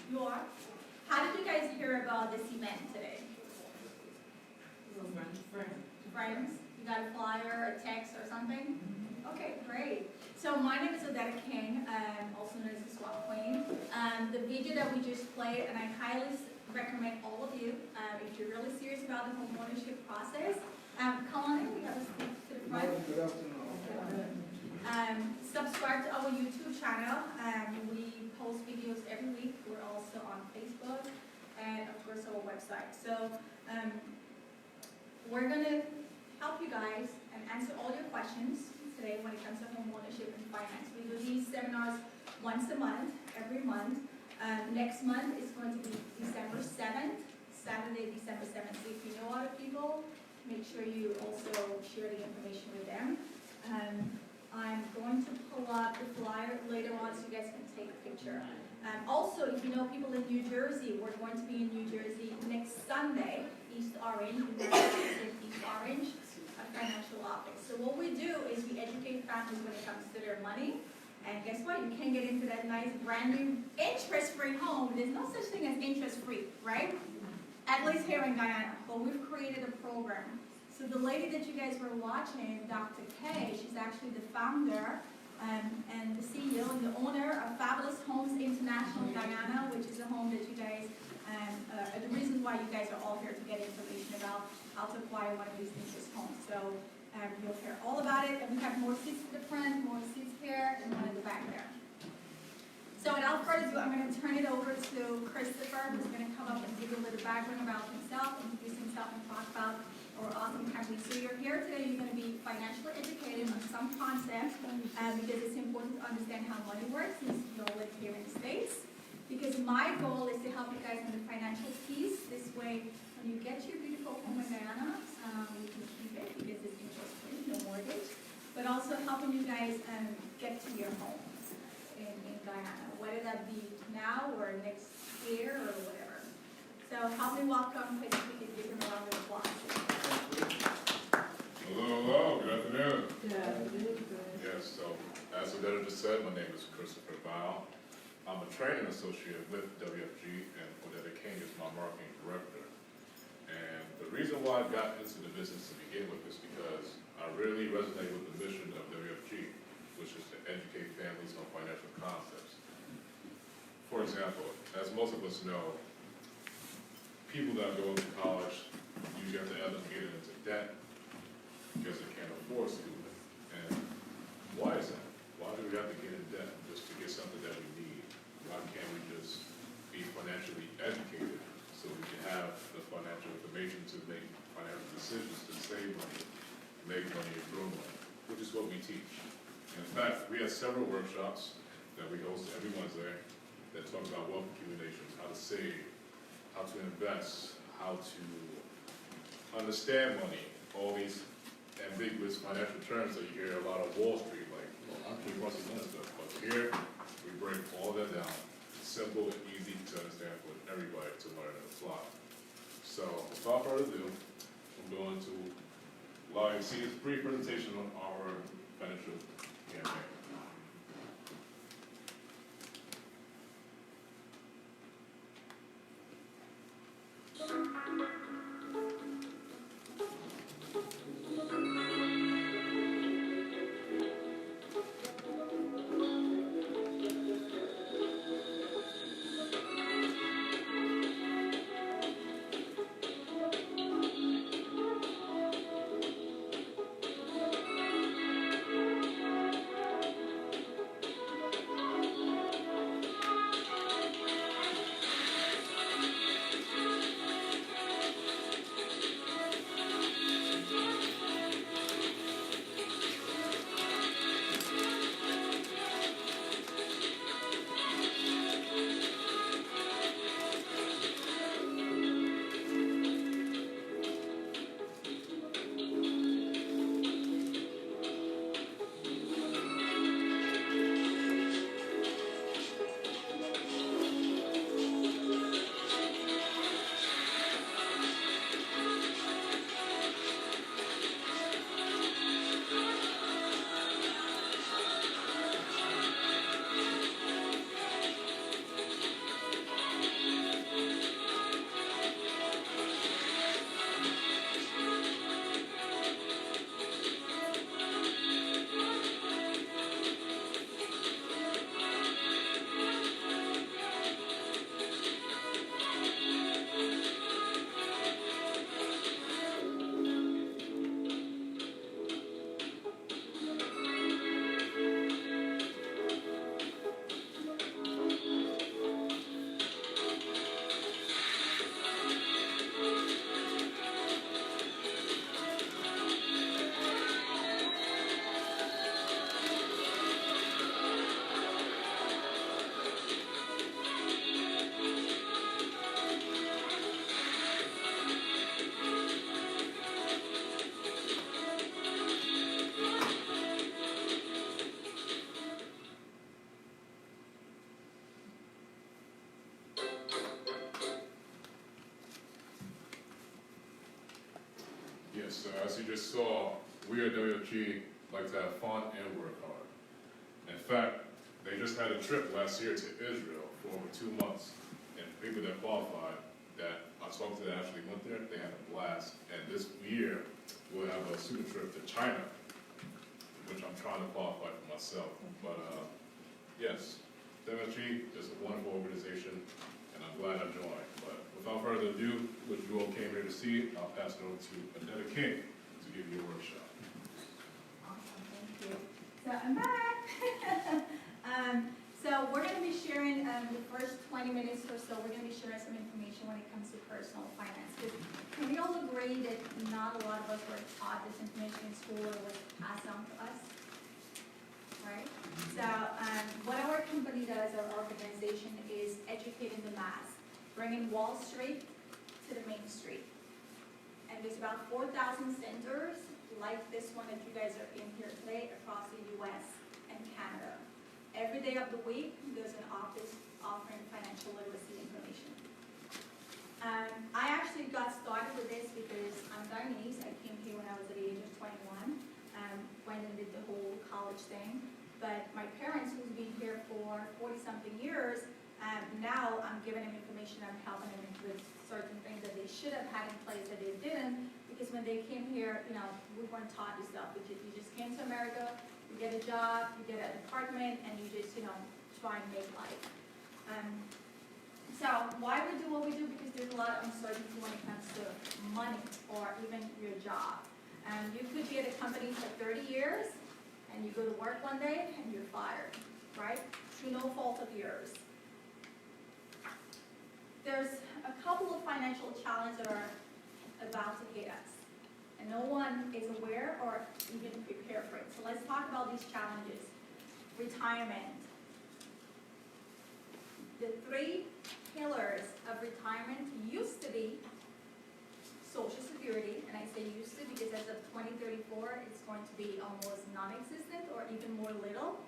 You are? How did you guys hear about this event today? Friends? You got a flyer, a text, or something? Okay, great. So my name is Odetta King, also known as the Swap Queen. The video that we just played, and I highly recommend all of you, if you're really serious about the home ownership process, come on in. We have a seat to the front. Good afternoon. Subscribe to our YouTube channel. We post videos every week. We're also on Facebook and, of course, our website. So we're going to help you guys and answer all your questions today when it comes to home ownership and finance. We do these seminars once a month, every month. Next month is going to be December 7th, Saturday, December 7th. So if you know other people, make sure you also share the information with them. I'm going to pull up the flyer later on so you guys can take a picture. Also, if you know people in New Jersey, we're going to be in New Jersey next Sunday, East Orange, East Orange, a financial office. So what we do is we educate families when it comes to their money. And guess what? You can't get into that nice brand new interest-free home. There's no such thing as interest-free, right? At least here in Guyana. But we've created a program. So the lady that you guys were watching, Dr. K, she's actually the founder and the CEO and the owner of Fabulous Homes International Guyana, which is a home that you guys, the reason why you guys are all here to get information about how to acquire one of these interest homes. So you'll hear all about it, and we have more seats to the front, more seats here, and one in the back there. So without further ado, I'm going to turn it over to Christopher, who's going to come up and give a little background about himself, introduce himself, and talk about our awesome company. So you're here today, you're going to be financially educated on some concepts because it's important to understand how money works since you all live here in the States. Because my goal is to help you guys in the financial piece. This way, when you get your beautiful home in Guyana, you can keep it because it's interest-free, no mortgage. But also helping you guys get to your home in Guyana, whether that be now or next year or whatever. So help me welcome, please we can give him a round of applause. Hello, good afternoon. Yes, so as Odetta just said, my name is Christopher Bao. I'm a training associate with WFG, and Odetta King is my marketing director. And the reason why I got into the business to begin with is because I really resonate with the mission of WFG, which is to educate families on financial concepts. For example, as most of us know, people that go into college usually have to end up getting into debt because they can't afford schooling. And why is that? Why do we have to get in debt just to get something that we need? Why can't we just be financially educated so we can have the financial information to make financial decisions to save money, make money, and grow money, which is what we teach. And in fact, we have several workshops that we host every Wednesday that talk about wealth accumulation, how to save, how to invest, how to understand money, all these ambiguous financial terms that you hear a lot of Wall Street, like, well, I'm pretty much none of stuff. But here, we break all that down, simple and easy to understand for everybody to learn and apply. So, without further ado, I'm going to allow you to see this brief presentation on our financial campaign. Yes, so as you just saw, we at WFG like to have fun and work hard. In fact, they just had a trip last year to Israel for over 2 months, and people that qualified, that I talked to that actually went there, they had a blast. And this year, we'll have a super trip to China, which I'm trying to qualify for myself. But yes, WFG is a wonderful organization, and I'm glad I joined. But without further ado, what you all came here to see, I'll pass it over to Annetta King to give you a workshop. Awesome, thank you. So I'm back. So we're going to be sharing the first 20 minutes or so, we're going to be sharing some information when it comes to personal finance. Because can we all agree that not a lot of us were taught this information in school or was passed on to us? Right? So what our company does, our organization, is educating the mass, bringing Wall Street to the Main Street. And there's about 4,000 centers like this one that you guys are in here today across the U.S. and Canada. Every day of the week, there's an office offering financial literacy information. I actually got started with this because I'm Guyanese. I came here when I was at the age of 21, went and did the whole college thing. But my parents, who's been here for 40-something years, now I'm giving them information, I'm helping them with certain things that they should have had in place that they didn't, because when they came here, you know, we weren't taught this stuff. You just came to America, you get a job, you get an apartment, and you just, you know, try and make life. So why we do what we do? Because there's a lot of uncertainty when it comes to money or even your job. You could be at a company for 30 years, and you go to work one day, and you're fired, right? Through no fault of yours. There's a couple of financial challenges that are about to hit us, and no one is aware or even prepared for it. So let's talk about these challenges. Retirement. The 3 pillars of retirement used to be Social Security, and I say used to because as of 2034, it's going to be almost non-existent or even more little.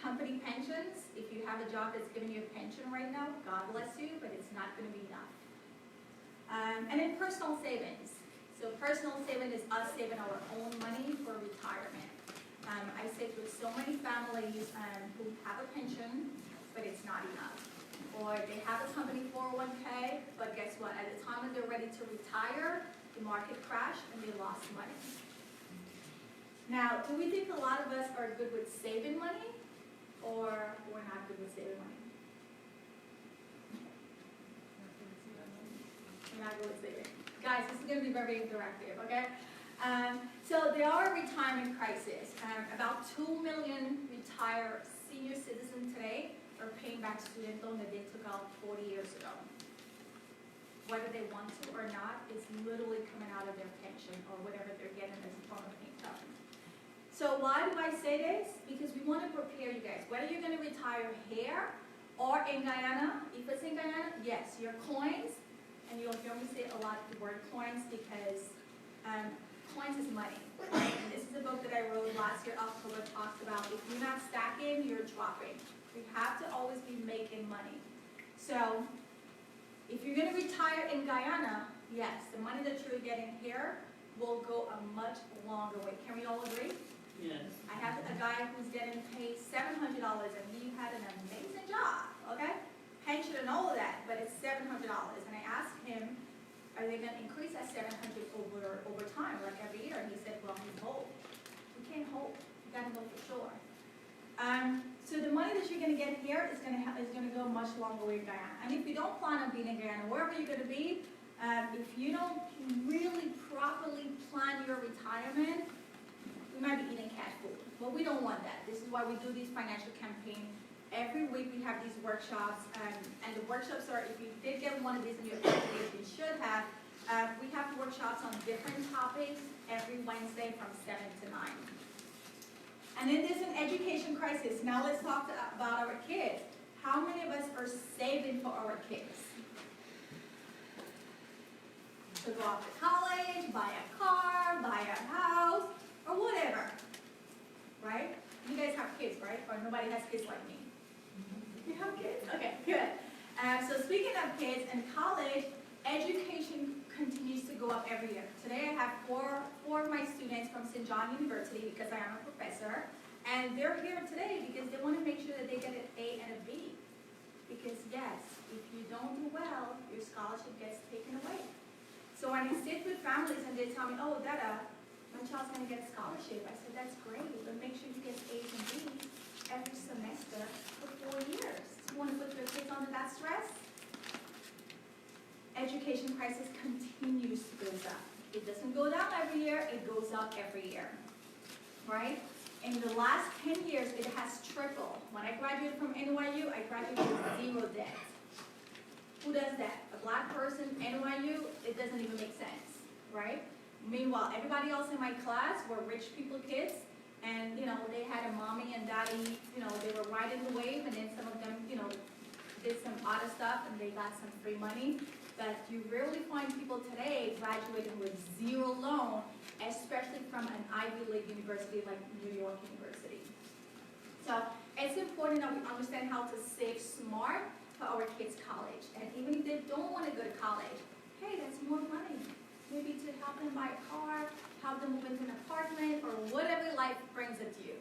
Company pensions, if you have a job that's giving you a pension right now, God bless you, but it's not going to be enough. And then personal savings. So personal saving is us saving our own money for retirement. I sit with so many families who have a pension, but it's not enough. Or they have a company 401k, but guess what? At the time when they're ready to retire, the market crashed and they lost money. Now, do we think a lot of us are good with saving money, or we're not good with saving money? We're not good with saving. Guys, this is going to be very interactive, okay? So there are a retirement crisis. About 2 million retired senior citizens today are paying back student loan that they took out 40 years ago. Whether they want to or not, it's literally coming out of their pension or whatever they're getting as a form of income. So why do I say this? Because we want to prepare you guys. Whether you're going to retire here or in Guyana, if it's in Guyana, yes, your coins, and you'll hear me say a lot of the word coins because coins is money. Right? And this is a book that I wrote last year, October, talks about if you're not stacking, you're dropping. We have to always be making money. So if you're going to retire in Guyana, yes, the money that you're getting here will go a much longer way. Can we all agree? Yes. I have a guy who's getting paid $700 and he had an amazing job, okay? Pension and all of that, but it's $700. And I asked him, are they going to increase that $700 over time, like every year? And he said, well, we hope. We can't hope. You got to know for sure. So the money that you're going to get here is going to go much longer way in Guyana. And if you don't plan on being in Guyana, wherever you're going to be, if you don't really properly plan your retirement, we might be eating cat food. But we don't want that. This is why we do these financial campaigns. Every week we have these workshops, and the workshops are, if you did get one of these in your package, you should have. We have workshops on different topics every Wednesday from 7 to 9. And then there's an education crisis. Now let's talk about our kids. How many of us are saving for our kids? To go off to college, buy a car, buy a house, or whatever. Right? You guys have kids, right? Or nobody has kids like me? You have kids? Okay, good. So speaking of kids and college, education continues to go up every year. Today I have four of my students from St. John University because I am a professor, and they're here today because they want to make sure that they get an A and a B. Because yes, if you don't do well, your scholarship gets taken away. So when I sit with families and they tell me, oh, Dada, my child's going to get a scholarship, I said, that's great, but make sure you get A's and B's every semester for 4 years. You want to put your kids under that stress? Education crisis continues to go up. It doesn't go down every year, it goes up every year, right? In the last 10 years, it has tripled. When I graduated from NYU, I graduated with 0 debt. Who does that? A black person, NYU, it doesn't even make sense, right? Meanwhile, everybody else in my class were rich people kids, and, you know, they had a mommy and daddy, you know, they were riding the wave, and then some of them, you know, did some other stuff, and they got some free money. But you rarely find people today graduating with 0 loan, especially from an Ivy League university like New York University. So it's important that we understand how to save smart for our kids' college. And even if they don't want to go to college, hey, that's more money. Maybe to help them buy a car, help them move into an apartment, or whatever life brings it to you.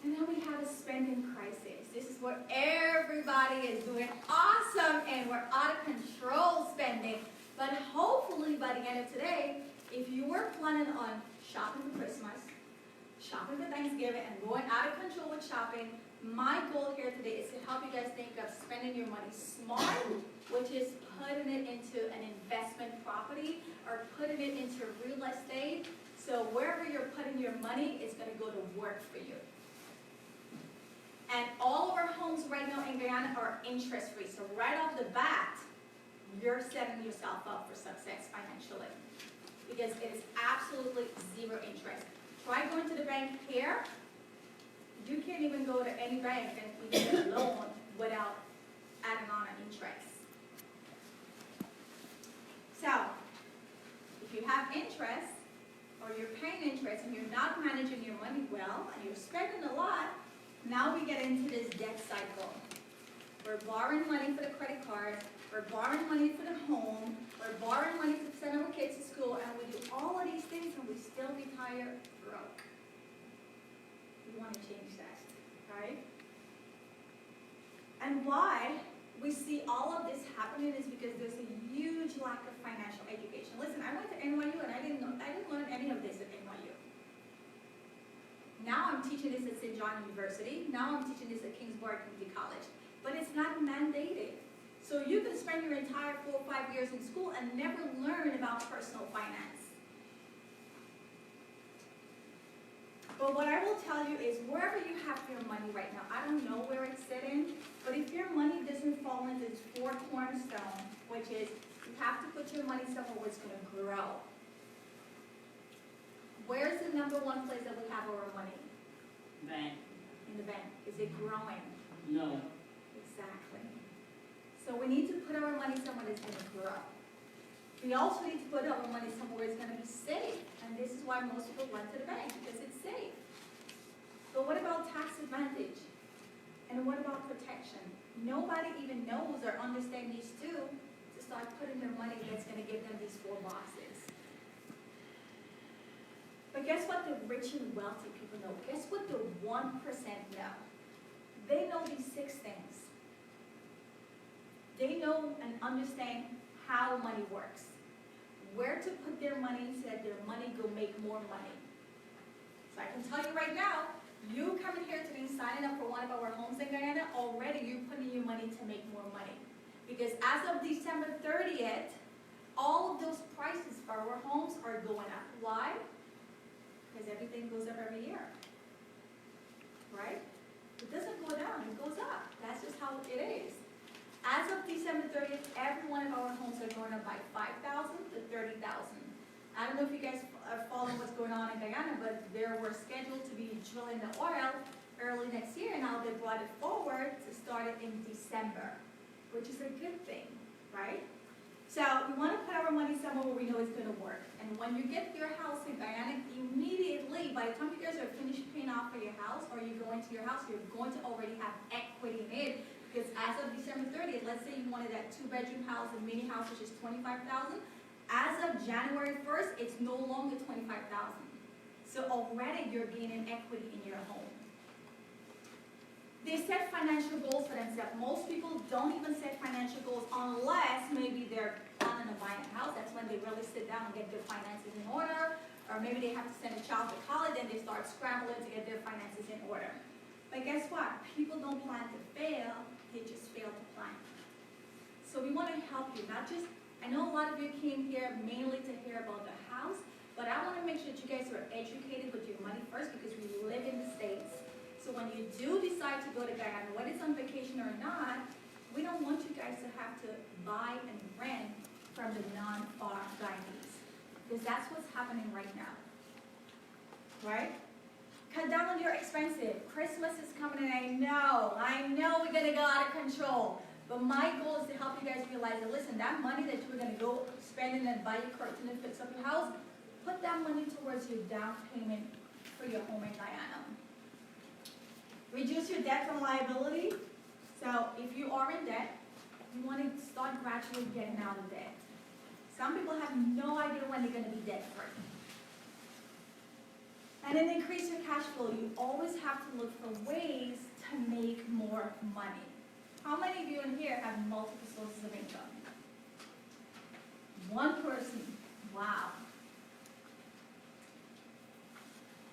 And then we have a spending crisis. This is where everybody is doing awesome and we're out of control spending. But hopefully by the end of today, if you were planning on shopping for Christmas, shopping for Thanksgiving, and going out of control with shopping, my goal here today is to help you guys think of spending your money smart, which is putting it into an investment property or putting it into real estate. So wherever you're putting your money is going to go to work for you. And all of our homes right now in Guyana are interest-free. So right off the bat, you're setting yourself up for success financially. Because it is absolutely 0 interest. Try going to the bank here. You can't even go to any bank and even get a loan without adding on an interest. So, if you have interest, or you're paying interest and you're not managing your money well, and you're spending a lot, now we get into this debt cycle. We're borrowing money for the credit card, we're borrowing money for the home, we're borrowing money to send our kids to school, and we do all of these things and we still retire broke. We want to change that, right? And why we see all of this happening is because there's a huge lack of financial education. Listen, I went to NYU and I didn't learn any of this at NYU. Now I'm teaching this at St. John University. Now I'm teaching this at Kingsborough Community College. But it's not mandated. So you can spend your entire 4 or 5 years in school and never learn about personal finance. But what I will tell you is wherever you have your money right now, I don't know where it's sitting, but if your money doesn't fall into this 4 cornerstone, which is you have to put your money somewhere where it's going to grow. Where's the #1 place that we have our money? Bank. In the bank. Is it growing? No. Exactly. So we need to put our money somewhere that's going to grow. We also need to put our money somewhere it's going to be safe. And this is why most people went to the bank, because it's safe. But what about tax advantage? And what about protection? Nobody even knows or understands these two to start putting their money that's going to give them these 4 boxes. But guess what the rich and wealthy people know? Guess what the 1% know? They know these 6 things. They know and understand how money works. Where to put their money so that their money will make more money. So I can tell you right now, you coming here today signing up for one of our homes in Guyana, already you're putting your money to make more money. Because as of December 30th, all of those prices for our homes are going up. Why? Because everything goes up every year, right? It doesn't go down, it goes up. That's just how it is. As of December 30th, every one of our homes are going up by $5,000 to $30,000. I don't know if you guys are following what's going on in Guyana, but they were scheduled to be drilling the oil early next year, and now they brought it forward to start it in December, which is a good thing, right? So we want to put our money somewhere where we know it's going to work. And when you get your house in Guyana, immediately, by the time you guys are finished paying off for your house, or you go into your house, you're going to already have equity in it. Because as of December 30th, let's say you wanted that 2-bedroom house, a mini house, which is $25,000. As of January 1st, it's no longer $25,000. So already you're gaining equity in your home. They set financial goals for themselves. Most people don't even set financial goals unless maybe they're planning to buy a house. That's when they really sit down and get their finances in order. Or maybe they have to send a child to college and they start scrambling to get their finances in order. But guess what? People don't plan to fail, they just fail to plan. So we want to help you, not just, I know a lot of you came here mainly to hear about the house, but I want to make sure that you guys are educated with your money first because we live in the States. So when you do decide to go to Guyana, whether it's on vacation or not, we don't want you guys to have to buy and rent from the non-far Guyanese. Because that's what's happening right now. Right? Cut down on your expenses. Christmas is coming and I know we're going to go out of control. But my goal is to help you guys realize that, listen, that money that you were going to go spend and then buy your curtain and fix up your house, put that money towards your down payment for your home in Guyana. Reduce your debt from liability. So if you are in debt, you want to start gradually getting out of debt. Some people have no idea when they're going to be debt-free. And then increase your cash flow. You always have to look for ways to make more money. How many of you in here have multiple sources of income? One person. Wow.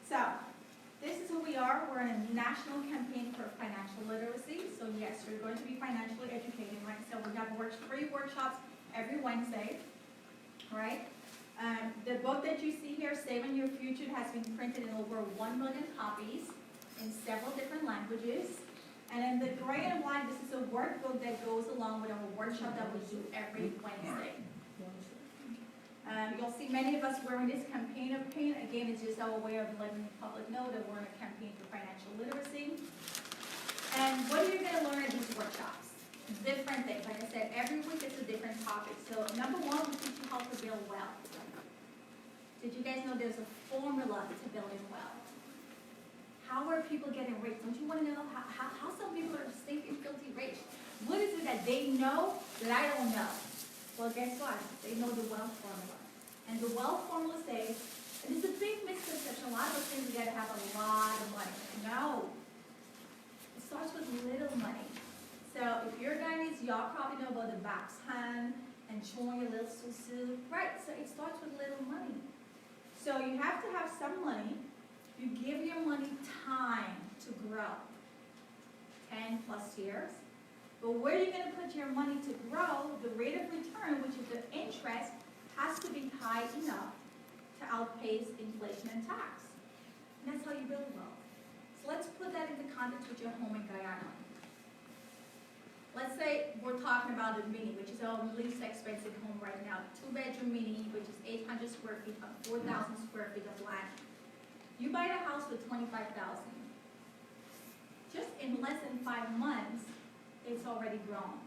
So, this is who we are. We're in a national campaign for financial literacy. So yes, you're going to be financially educated, right? So we have free workshops every Wednesday, right? The book that you see here, Saving Your Future, has been printed in over 1 million copies in several different languages. And in the gray and black, this is a workbook that goes along with our workshop that we do every Wednesday. You'll see many of us wearing this campaign of paint. Again, it's just our way of letting the public know that we're in a campaign for financial literacy. And what are you going to learn at these workshops? Different things. Like I said, every week it's a different topic. So number one, we teach you how to build wealth. Did you guys know there's a formula to building wealth? How are people getting rich? Don't you want to know how some people are stinking filthy rich? What is it that they know that I don't know? Well, guess what? They know the wealth formula. And the wealth formula says, and it's a big misconception, a lot of us think we got to have a lot of money. No. It starts with little money. So if you're Guyanese, y'all probably know about the box hand and chewing your little susu. Right, so it starts with little money. So you have to have some money. You give your money time to grow. 10 plus years. But where are you going to put your money to grow? The rate of return, which is the interest, has to be high enough to outpace inflation and tax. And that's how you build wealth. So let's put that into context with your home in Guyana. Let's say we're talking about a mini, which is our least expensive home right now. 2-bedroom mini, which is 800 square feet on 4,000 square feet of land. You buy the house for $25,000. Just in less than 5 months, it's already grown.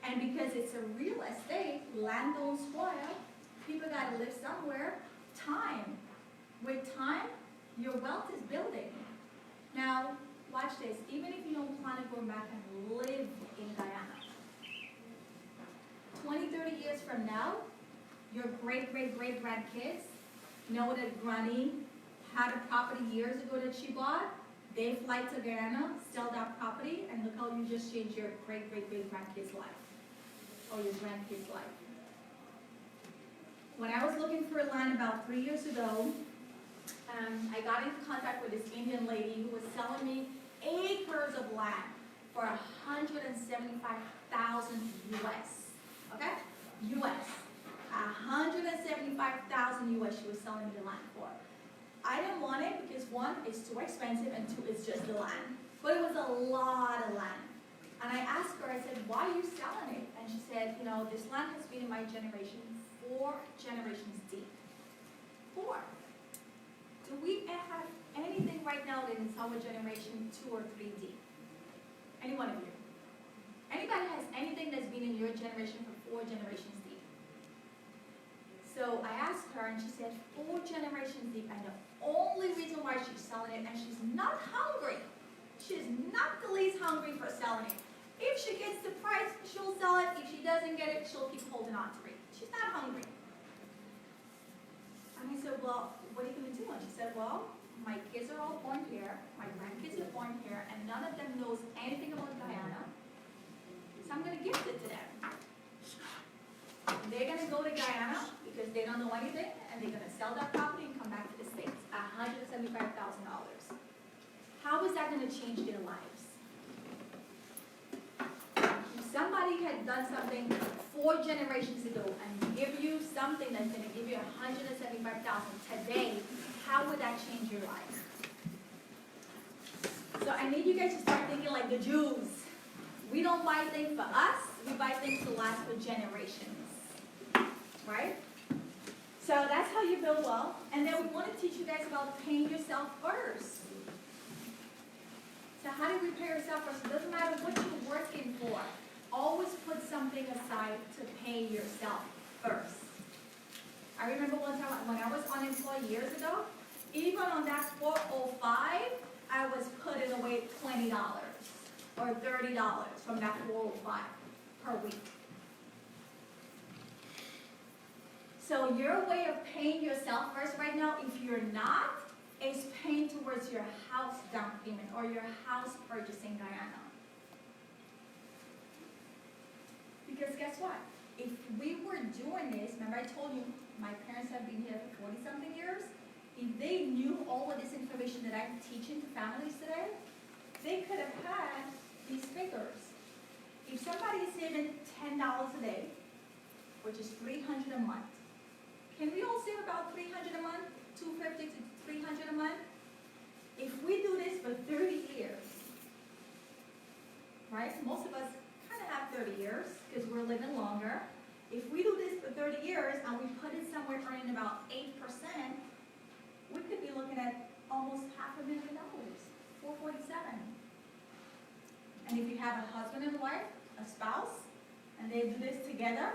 And because it's a real estate, land don't spoil, people got to live somewhere. Time. With time, your wealth is building. Now, watch this. Even if you don't plan to go back and live in Guyana, 20, 30 years from now, your great-great-great-grandkids know that Granny had a property years ago that she bought. They fly to Guyana, sell that property, and look how you just changed your great-great-great-grandkid's life, or your grandkid's life. When I was looking for land about 3 years ago, I got into contact with this Indian lady who was selling me acres of land for $175,000 US. Okay? US. $175,000 US she was selling me the land for. I didn't want it because one, it's too expensive, and two, it's just the land. But it was a lot of land. And I asked her, I said, why are you selling it? And she said, you know, this land has been in my generation 4 generations deep. 4. Do we have anything right now that is our generation 2 or 3 deep? Any one of you? Anybody has anything that's been in your generation for 4 generations deep? So I asked her, and she said 4 generations deep, and the only reason why she's selling it, and she's not hungry. She's not the least hungry for selling it. gets the price, she'll sell it. If she doesn't get it, she'll keep holding on to it. She's not hungry. And I said, well, what are you going to do? And she said, well, my kids are all born here, my grandkids are born here, and none of them knows anything about Guyana. So I'm going to gift it to them. They're going to go to Guyana because they don't know anything, and they're going to sell that property and come back to the States. $175,000. How is that going to change their lives? If somebody had done something 4 generations ago and give you something that's going to give you $175,000 today, how would that change your life? So I need you guys to start thinking like the Jews. We don't buy things for us, we buy things to last for generations. Right? So that's how you build wealth. And then we want to teach you guys about paying yourself first. So how do we pay yourself first? It doesn't matter what you're working for. Always put something aside to pay yourself first. I remember one time when I was unemployed years ago, even on that 405, I was putting away $20 or $30 from that 405 per week. So your way of paying yourself first right now, if you're not, is paying towards your house down payment or your house purchase in Guyana. Because guess what? If we were doing this, remember I told you my parents have been here for 40-something years. If they knew all of this information that I'm teaching to families today, they could have had these figures. If somebody is saving $10 a day, which is $300 a month, can we all save about $300 a month? $250 to $300 a month? If we do this for 30 years, right? Most of us kind of have 30 years because we're living longer. If we do this for 30 years and we put it somewhere earning about 8%, we could be looking at almost $500,000, $447. And if you have a husband and wife, a spouse, and they do this together,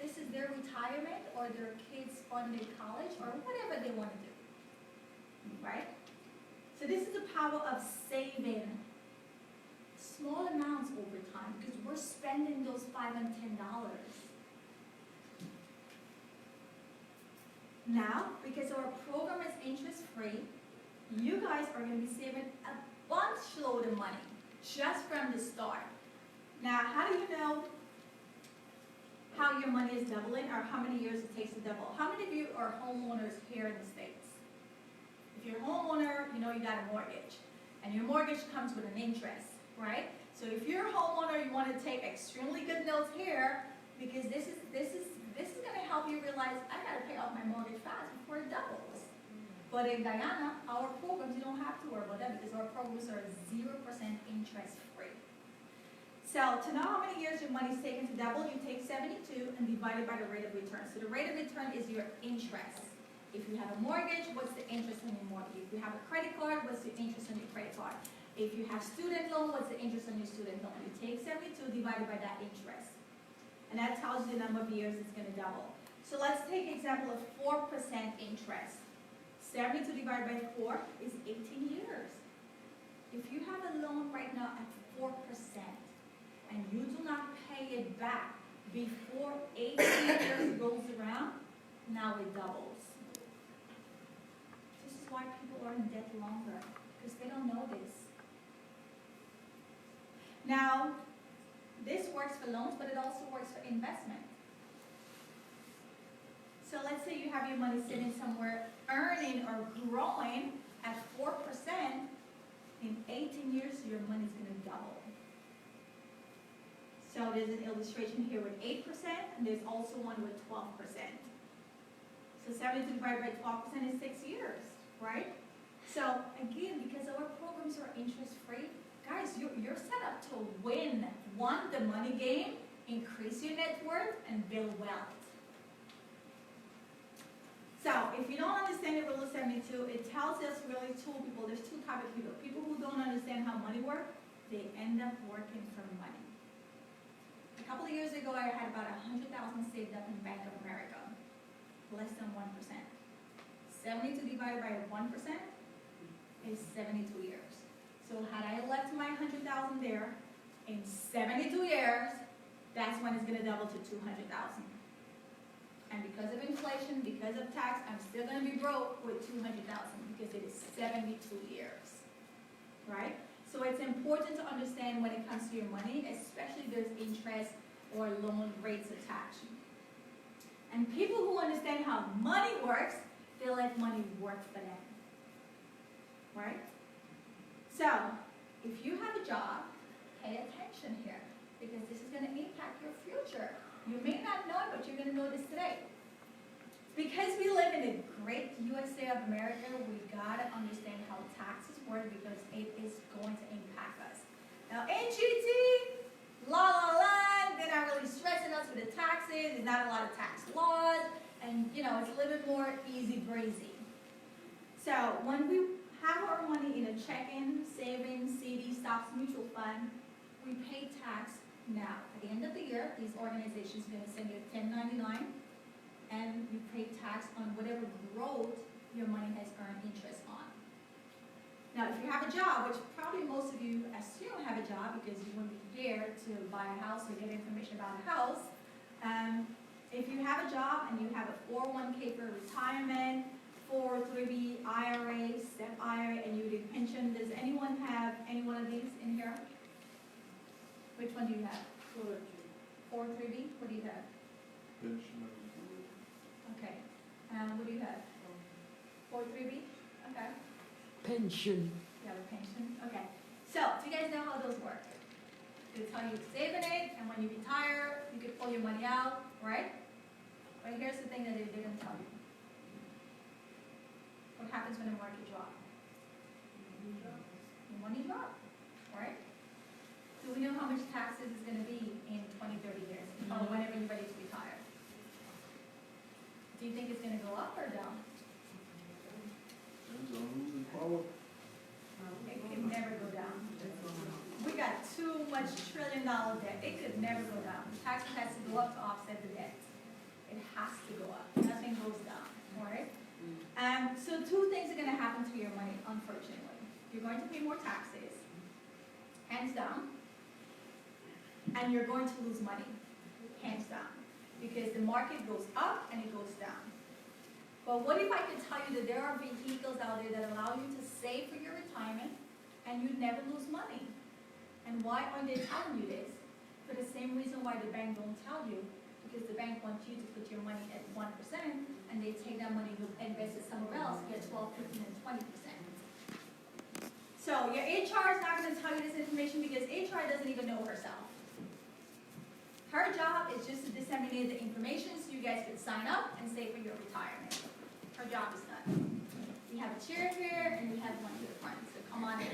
this is their retirement or their kids' funded college or whatever they want to do, right? So this is the power of saving small amounts over time because we're spending those $5 and $10. Now, because our program is interest-free, you guys are going to be saving a bunch load of money just from the start. Now, how do you know how your money is doubling or how many years it takes to double? How many of you are homeowners here in the States? If you're a homeowner, you know you got a mortgage. And your mortgage comes with an interest, right? So if you're a homeowner, you want to take extremely good notes here because this is going to help you realize I got to pay off my mortgage fast before it doubles. But in Guyana, our programs, you don't have to worry about that because our programs are 0% interest free. So to know how many years your money is taken to double, you take 72 and divide it by the rate of return. So the rate of return is your interest. If you have a mortgage, what's the interest on your mortgage? If you have a credit card, what's the interest on your credit card? If you have student loan, what's the interest on your student loan? You take 72 divided by that interest. And that tells you the number of years it's going to double. So let's take an example of 4% interest. 72 divided by 4 is 18 years. If you have a loan right now at 4%, and you do not pay it back before 18 years rolls around, now it doubles. This is why people are in debt longer, because they don't know this. Now, this works for loans, but it also works for investment. So let's say you have your money sitting somewhere earning or growing at 4%, in 18 years your money's going to double. So there's an illustration here with 8%, and there's also one with 12%. So 72 divided by 12% is 6 years, right? So again, because our programs are interest-free, guys, you're set up to win. One, the money game, increase your net worth, and build wealth. So if you don't understand the rule of 72, it tells us really two people. There's two types of people. People who don't understand how money works, they end up working for money. A couple of years ago, I had about $100,000 saved up in Bank of America, less than 1%. 72 divided by 1% is 72 years. So had I left my $100,000 there, In 72 years, that's when it's gonna double to 200,000. And because of inflation, because of tax, I'm still gonna be broke with 200,000 because it is 72 years, right? So it's important to understand when it comes to your money, especially if there's interest or loan rates attached. And people who understand how money works, they let money work for them, right? So, if you have a job, pay attention here, because this is going to impact your future. You may not know it, but you're going to know this today. Because we live in the great USA of America, we got to understand how taxes work because it is going to impact us. Now, NGT, they're not really stressing us with the taxes. There's not a lot of tax laws, and it's a little bit more easy breezy. So when we have our money in a checking, savings, CD, stocks, mutual fund, we pay tax now. At the end of the year, these organizations are going to send you a 1099, and you pay tax on whatever growth your money has earned interest on. Now, if you have a job, which probably most of you assume have a job because you wouldn't be here to buy a house or get information about a house, if you have a job and you have a 401k for retirement, 403b IRA, STEP IRA, and you do pension, does anyone have any one of these in here? Which one do you have? 403b? What do you have? Pension. Okay. What do you have? 403b? Okay. Pension. You have a pension? Okay. So, do you guys know how those work? They tell you to save in it, and when you retire, you can pull your money out, right? But here's the thing that they didn't tell you. What happens when the market drops? Your money drops, right? Do we know how much taxes is going to be in 20, 30 years, or whenever you're ready to retire? Do you think it's going to go up or down? Depends on who's in power. It could never go down. We got too much $1 trillion debt. It could never go down. The tax has to go up to offset the debt. It has to go up. Nothing goes down, all right? So two things are going to happen to your money, unfortunately. You're going to pay more taxes, hands down, and you're going to lose money, hands down, because the market goes up and it goes down. But what if I could tell you that there are vehicles out there that allow you to save for your retirement and you never lose money? And why aren't they telling you this? For the same reason why the bank don't tell you, because the bank wants you to put your money at 1% and they take that money and invest it somewhere else, get 12, 15, and 20%. So your HR is not going to tell you this information because HR doesn't even know herself. Her job is just to disseminate the information so you guys can sign up and save for your retirement. Her job is done. We have a chair here and we have one here front, so come on in.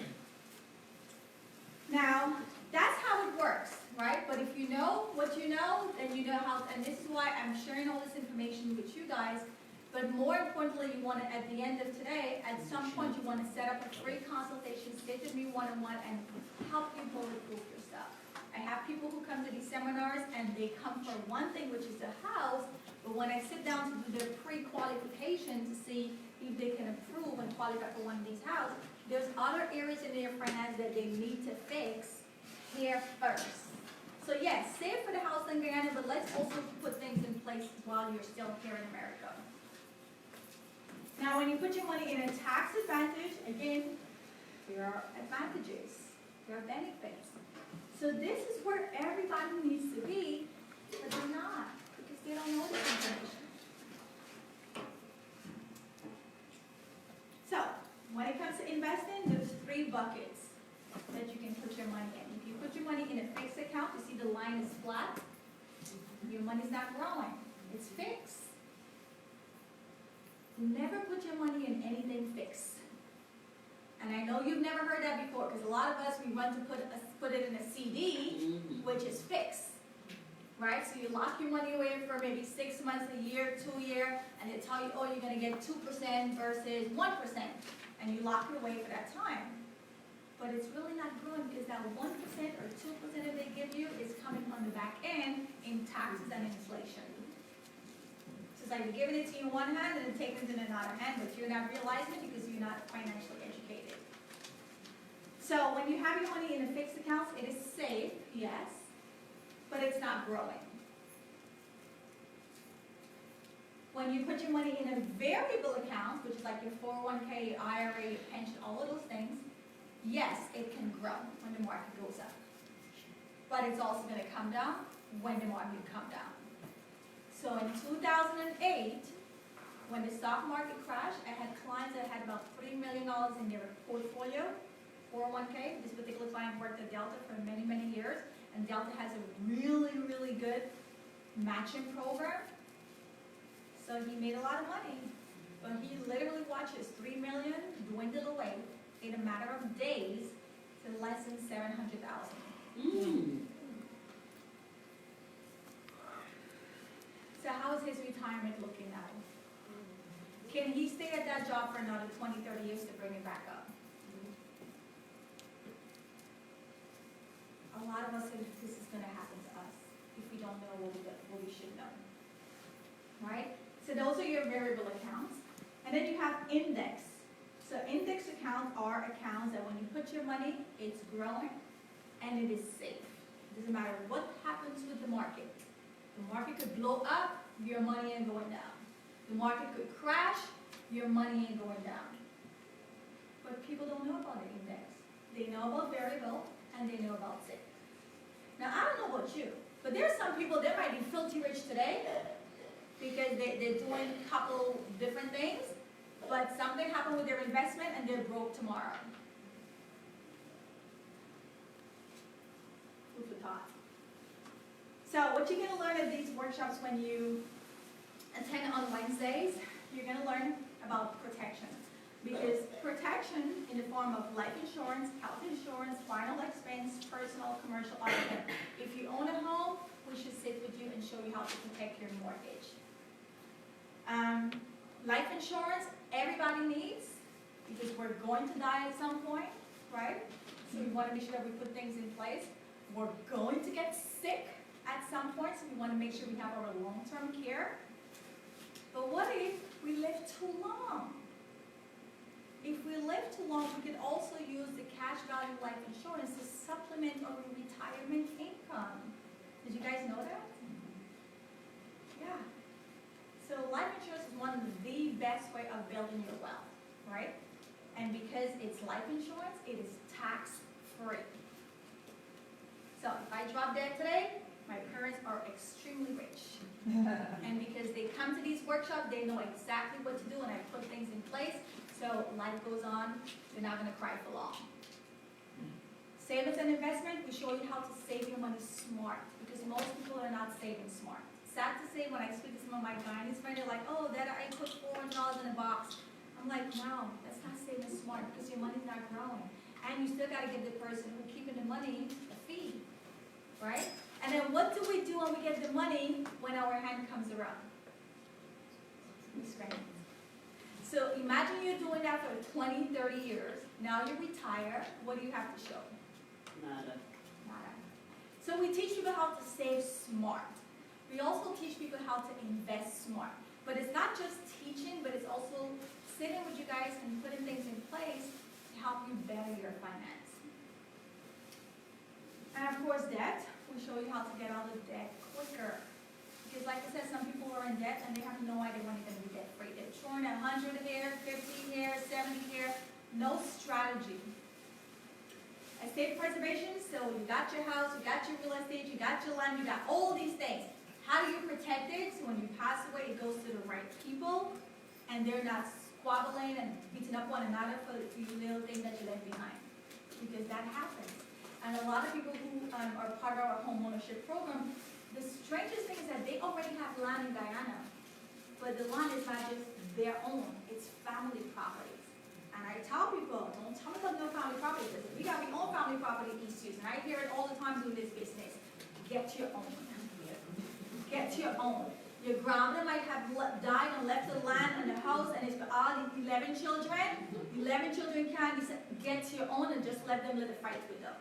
Now, that's how it works, right? But if you know what you know, then you know how, and this is why I'm sharing all this information with you guys. But more importantly, you want to, at the end of today, at some point you want to set up a free consultation, schedule me one-on-one, and help you bulletproof your stuff. I have people who come to these seminars and they come for one thing, which is the house, but when I sit down to do their pre-qualification to see if they can approve and qualify for one of these houses, there's other areas in their finance that they need to fix here first. So yes, save for the house in Guyana, but let's also put things in place while you're still here in America. Now, when you put your money in a tax advantage, again, there are advantages, there are benefits. So this is where everybody needs to be, but they're not, because they don't know this information. So, when it comes to investing, there's 3 buckets that you can put your money in. If you put your money in a fixed account, you see the line is flat, your money's not growing, it's fixed. Never put your money in anything fixed. And I know you've never heard that before, because a lot of us, we want to put it in a CD, which is fixed, right? So you lock your money away for maybe 6 months, a year, 2 years, and they tell you, oh, you're going to get 2% versus 1%, and you lock it away for that time. But it's really not growing because that 1% or 2% that they give you is coming on the back end in taxes and inflation. So it's like you're giving it to you in one hand and then taking it in another hand, but you're not realizing it because you're not financially educated. So when you have your money in a fixed account, it is safe. it's not growing. When you put your money in a variable account, which is like your 401k, your IRA, your pension, all of those things, yes, it can grow when the market goes up. But it's also going to come down when the market comes down. So in 2008, when the stock market crashed, I had clients that had about $3 million in their portfolio, 401k. This particular client worked at Delta for many, many years, and Delta has a really, really good matching program. So he made a lot of money, but he literally watches $3 million dwindle away in a matter of days to less than $700,000. So how is his retirement looking now? Can he stay at that job for another 20, 30 years to bring it back up? A lot of us think this is going to happen to us if we don't know what we should know. Right? So those are your variable accounts. And then you have index. So index accounts are accounts that when you put your money, it's growing and it is safe. It doesn't matter what happens with the market. The market could blow up, your money ain't going down. The market could crash, your money ain't going down. But people don't know about the index. They know about variable and they know about safe. Now, I don't know about you, but there's some people that might be filthy rich today because they're doing a couple different things, but something happened with their investment and they're broke tomorrow. Food for thought. So what you're going to learn at these workshops when you attend on Wednesdays, you're going to learn about protection. Because protection in the form of life insurance, health insurance, final expense, personal, commercial, all of them. If you own a home, we should sit with you and show you how to protect your mortgage. Life insurance, everybody needs, because we're going to die at some point, right? So we want to make sure that we put things in place. We're going to get sick at some point, so we want to make sure we have our long-term care. But what if we live too long? If we live too long, we could also use the cash value life insurance to supplement our retirement income. Did you guys know that? Yeah. So life insurance is one of the best way of building your wealth, right? And because it's life insurance, it is tax-free. So if I drop dead today, my parents are extremely rich. And because they come to these workshops, they know exactly what to do, and I put things in place. So life goes on, you're not going to cry for long. Savings and investment, we show you how to save your money smart, because most people are not saving smart. Sad to say, when I speak to some of my Guyanese friends, they're like, oh, that I put $400 in a box. I'm like, no, that's not saving smart, because your money's not growing. And you still got to give the person who's keeping the money a fee, right? And then what do we do when we get the money when our hand comes around? We spend it. So imagine you're doing that for 20, 30 years. Now you retire. What do you have to show? Nada. Nada. So we teach people how to save smart. We also teach people how to invest smart. But it's not just teaching, but it's also sitting with you guys and putting things in place to help you better your finance. And of course, debt. We show you how to get out of debt quicker. Because like I said, some people are in debt and they have no idea when they're going to be debt free. They're throwing 100 here, 50 here, 70 here. No strategy. Estate preservation, so you got your house, you got your real estate, you got your land, you got all these things. How do you protect it? So when you pass away, it goes to the right people and they're not squabbling and beating up one another for you little things that you left behind. Because that happens. And a lot of people who are part of our home ownership program, the strangest thing is that they already have land in Guyana, but the land is not just their own, it's family properties. And I tell people, don't tell me about no family property business. We got our own family property issues, and I hear it all the time doing this business. Get your own. Get your own. Your grandmother might have died and left the land and the house, and it's for all the 11 children. 11 children can't get your own and just let them live a fight with them.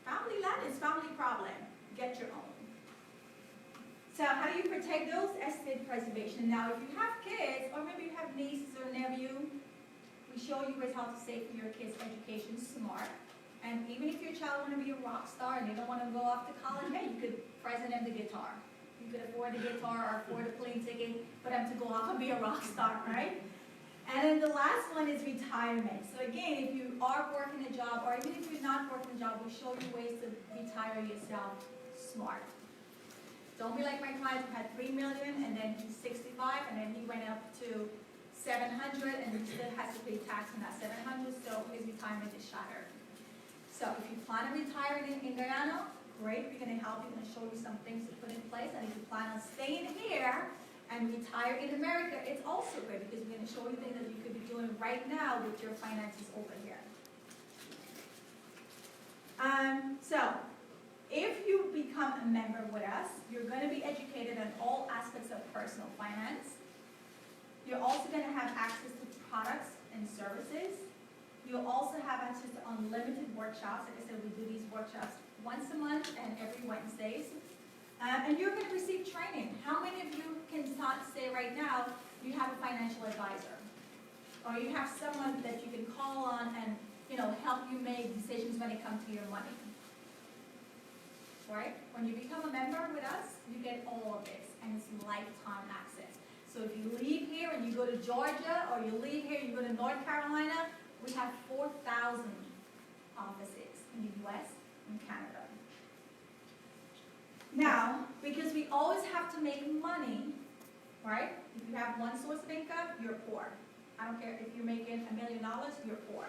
Family land is family problem. Get your own. So how do you protect those? Estate preservation. Now, if you have kids, or maybe you have nieces or nephew, we show you guys how to save for your kids' education smart. And even if your child want to be a rock star and they don't want to go off to college, hey, you could present them the guitar. You could afford the guitar or afford a plane ticket for them to go off and be a rock star, right? And then the last one is retirement. So again, if you are working a job, or even if you're not working a job, we show you ways to retire yourself smart. Don't be like my client who had $3 million and then he's 65 and then he went up to 700 and he still has to pay tax on that 700, so his retirement is shattered. So if you plan on retiring in Guyana, great, we're going to help you, we're going to show you some things to put in place. And if you plan on staying here and retire in America, it's also great because we're going to show you things that you could be doing right now with your finances over here. So if you become a member with us, you're going to be educated on all aspects of personal finance. You're also going to have access to products and services. You'll also have access to unlimited workshops. Like I said, we do these workshops once a month and every Wednesdays. And you're going to receive training. How many of you can say right now you have a financial advisor? Or you have someone that you can call on and help you make decisions when it comes to your money? Right? When you become a member with us, you get all of this, and it's lifetime access. So if you leave here and you go to Georgia, or you leave here and you go to North Carolina, we have 4,000 offices in the U.S. and Canada. Now, because we always have to make money, right? If you have one source of income, you're poor. I don't care if you're making $1 million, you're poor.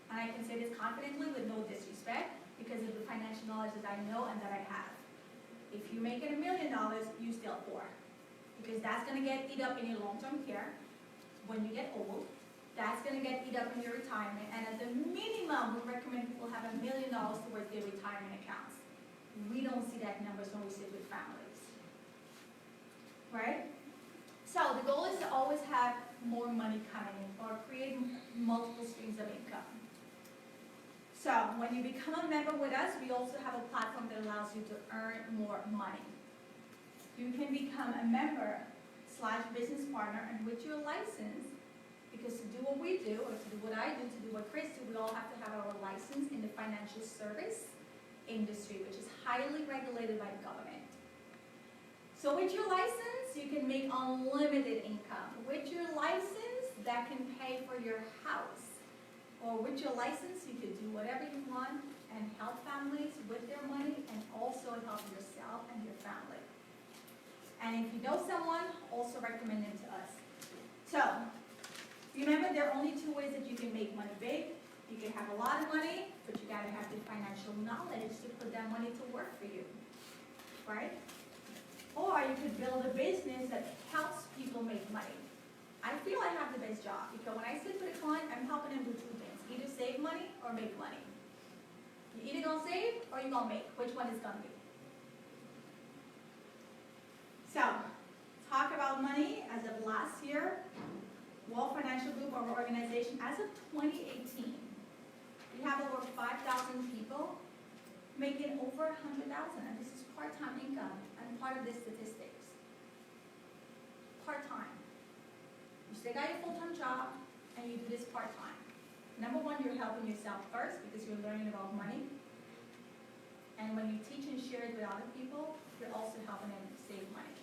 And I can say this confidently with no disrespect because of the financial knowledge that I know and that I have. If you're making $1 million, you're still poor. Because that's going to get eat up in your long-term care when you get old. That's going to get eat up in your retirement. And at the minimum, we recommend people have $1 million towards their retirement accounts. We don't see that numbers when we sit with families. Right? So the goal is to always have more money coming in or create multiple streams of income. So when you become a member with us, we also have a platform that allows you to earn more money. You can become a member / business partner, and with your license, because to do what we do, or to do what I do, to do what Chris do, we all have to have our license in the financial service industry, which is highly regulated by the government. So with your license, you can make unlimited income. With your license, that can pay for your house. Or with your license, you could do whatever you want and help families with their money and also help yourself and your family. And if you know someone, also recommend them to us. So, remember there are only two ways that you can make money big. You can have a lot of money, but you gotta have the financial knowledge to put that money to work for you, right? Or you could build a business that helps people make money. I feel I have the best job because when I sit with a client, I'm helping them do two things. Either save money or make money. You're either going to save or you're going to make. Which one is going to be? So, talk about money. As of last year, Wall Financial Group, our organization, as of 2018, we have over 5,000 people making over $100,000. And this is part-time income and part of the statistics. Part-time. You still got your full-time job, and you do this part-time. Number one, you're helping yourself first because you're learning about money. And when you teach and share it with other people, you're also helping them save money.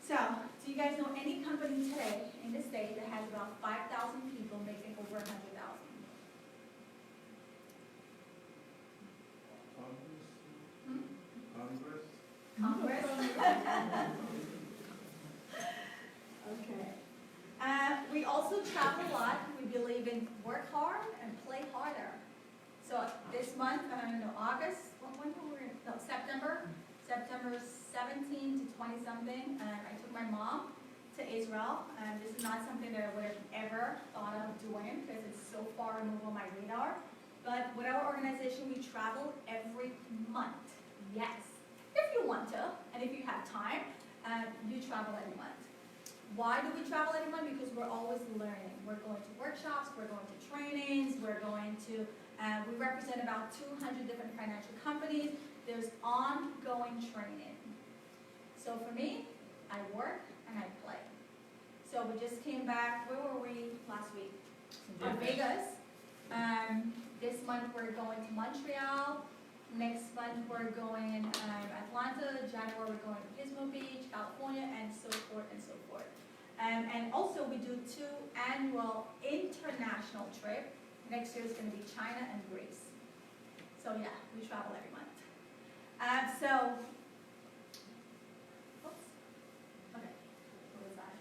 So, do you guys know any company today in the state that has about 5,000 people making over $100,000? Congress? Congress? Okay. We also travel a lot. We believe in work hard and play harder. So this month, August, when were we in? No, September 17 to 20 something, I took my mom to Israel. This is not something that I would have ever thought of doing because it's so far removed on my radar. But with our organization, we travel every month. Yes, if you want to, and if you have time, you travel every month. Why do we travel every month? Because we're always learning. We're going to workshops, we're going to trainings, we represent about 200 different financial companies. There's ongoing training. So for me, I work and I play. So we just came back, where were we last week? Vegas. This month we're going to Montreal. Next month we're going Atlanta. January we're going to Pismo Beach, California, and so forth and so forth. And also we do 2 annual international trips. Next year is going to be China and Greece. So yeah, we travel every month. Oops. Okay, what was that?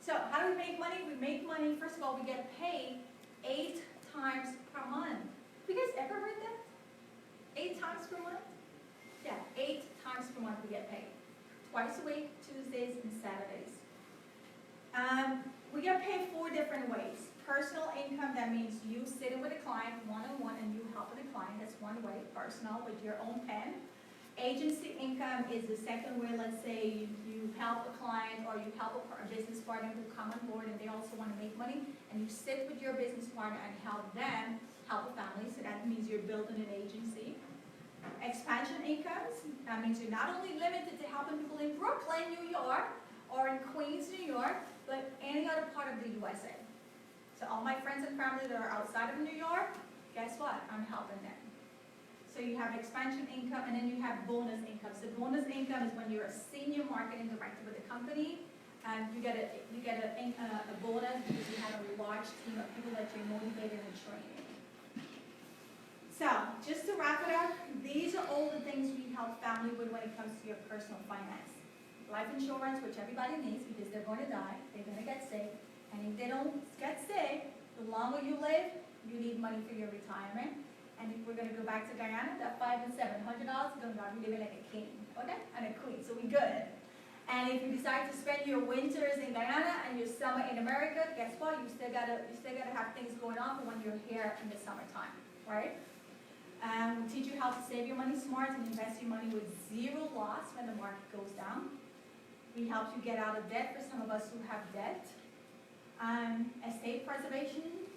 So how do we make money? We make money, first of all, we get paid 8 times per month. Have you guys ever heard that? 8 times per month? Yeah, 8 times per month we get paid. Twice a week, Tuesdays and Saturdays. We get paid 4 different ways. Personal income, that means you sitting with a client one-on-one and you helping the client. That's one way, personal, with your own pen. Agency income is the second way. Let's say you help a client or you help a business partner who come on board and they also want to make money, and you sit with your business partner and help them help a family, so that means you're building an agency. Expansion incomes, that means you're not only limited to helping people in Brooklyn, New York, or in Queens, New York, but any other part of the USA. So all my friends and family that are outside of New York, guess what? I'm helping them. So you have expansion income, and then you have bonus income. So bonus income is when you're a senior marketing director with a company, and you get a bonus because you have a large team of people that you're motivated and training. So just to wrap it up, these are all the things we help family with when it comes to your personal finance. Life insurance, which everybody needs because they're going to die, they're going to get sick, and if they don't get sick, the longer you live, you need money for your retirement. And if we're going to go back to Guyana, that $500 and $700 is going to be living like a king, okay, and a queen, so we good. And if you decide to spend your winters in Guyana and your summer in America, guess what? You still gotta have things going on for when you're here in the summertime, right? We teach you how to save your money smart and invest your money with 0 loss when the market goes down. We help you get out of debt for some of us who have debt. Estate preservation,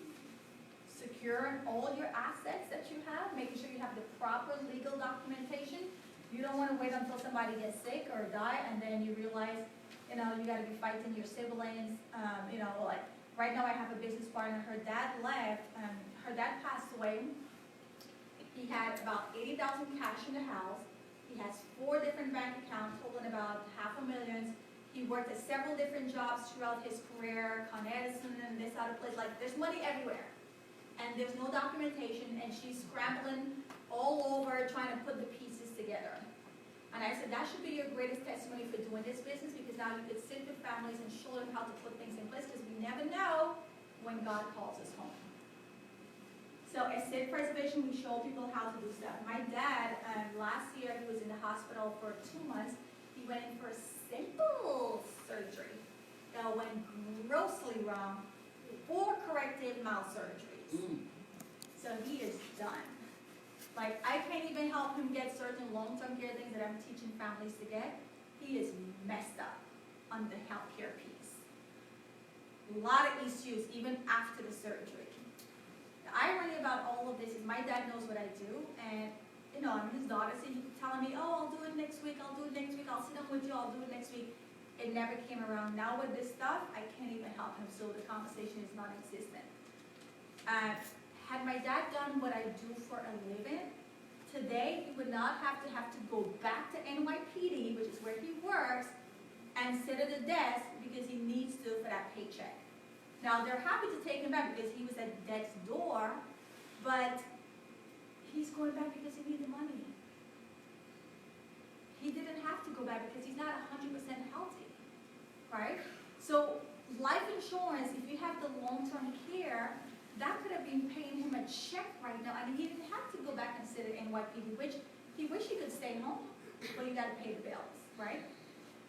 securing all your assets that you have, making sure you have the proper legal documentation. You don't want to wait until somebody gets sick or die and then you realize, you got to be fighting your siblings. Like right now I have a business partner, her dad left, her dad passed away. He had about $80,000 cash in the house. He has 4 different bank accounts totaling about $500,000. He worked at several different jobs throughout his career, Con Edison and this other place. Like there's money everywhere. And there's no documentation, and she's scrambling all over trying to put the pieces together. And I said, that should be your greatest testimony for doing this business, because now you could sit with families and show them how to put things in place, because we never know when God calls us home. So estate preservation, we show people how to do stuff. My dad, last year, he was in the hospital for 2 months. He went in for a simple surgery that went grossly wrong, 4 corrective mouth surgeries. So he is done. Like, I can't even help him get certain long-term care things that I'm teaching families to get. He is messed up on the healthcare piece. A lot of issues even after the surgery. The irony about all of this is my dad knows what I do, and I'm his daughter, so he's telling me, oh, I'll do it next week, I'll do it next week, I'll sit down with you, I'll do it next week. It never came around. Now with this stuff, I can't even help him, so the conversation is non-existent. Had my dad done what I do for a living, today he would not have to go back to NYPD, which is where he works, and sit at a desk because he needs to for that paycheck. Now they're happy to take him back because he was at death's door, but he's going back because he needed money. He didn't have to go back because he's not 100% healthy, right? So life insurance, if you have the long-term care, that could have been paying him a check right now, and he didn't have to go back and sit at NYPD, which he wished he could stay home, but you got to pay the bills, right?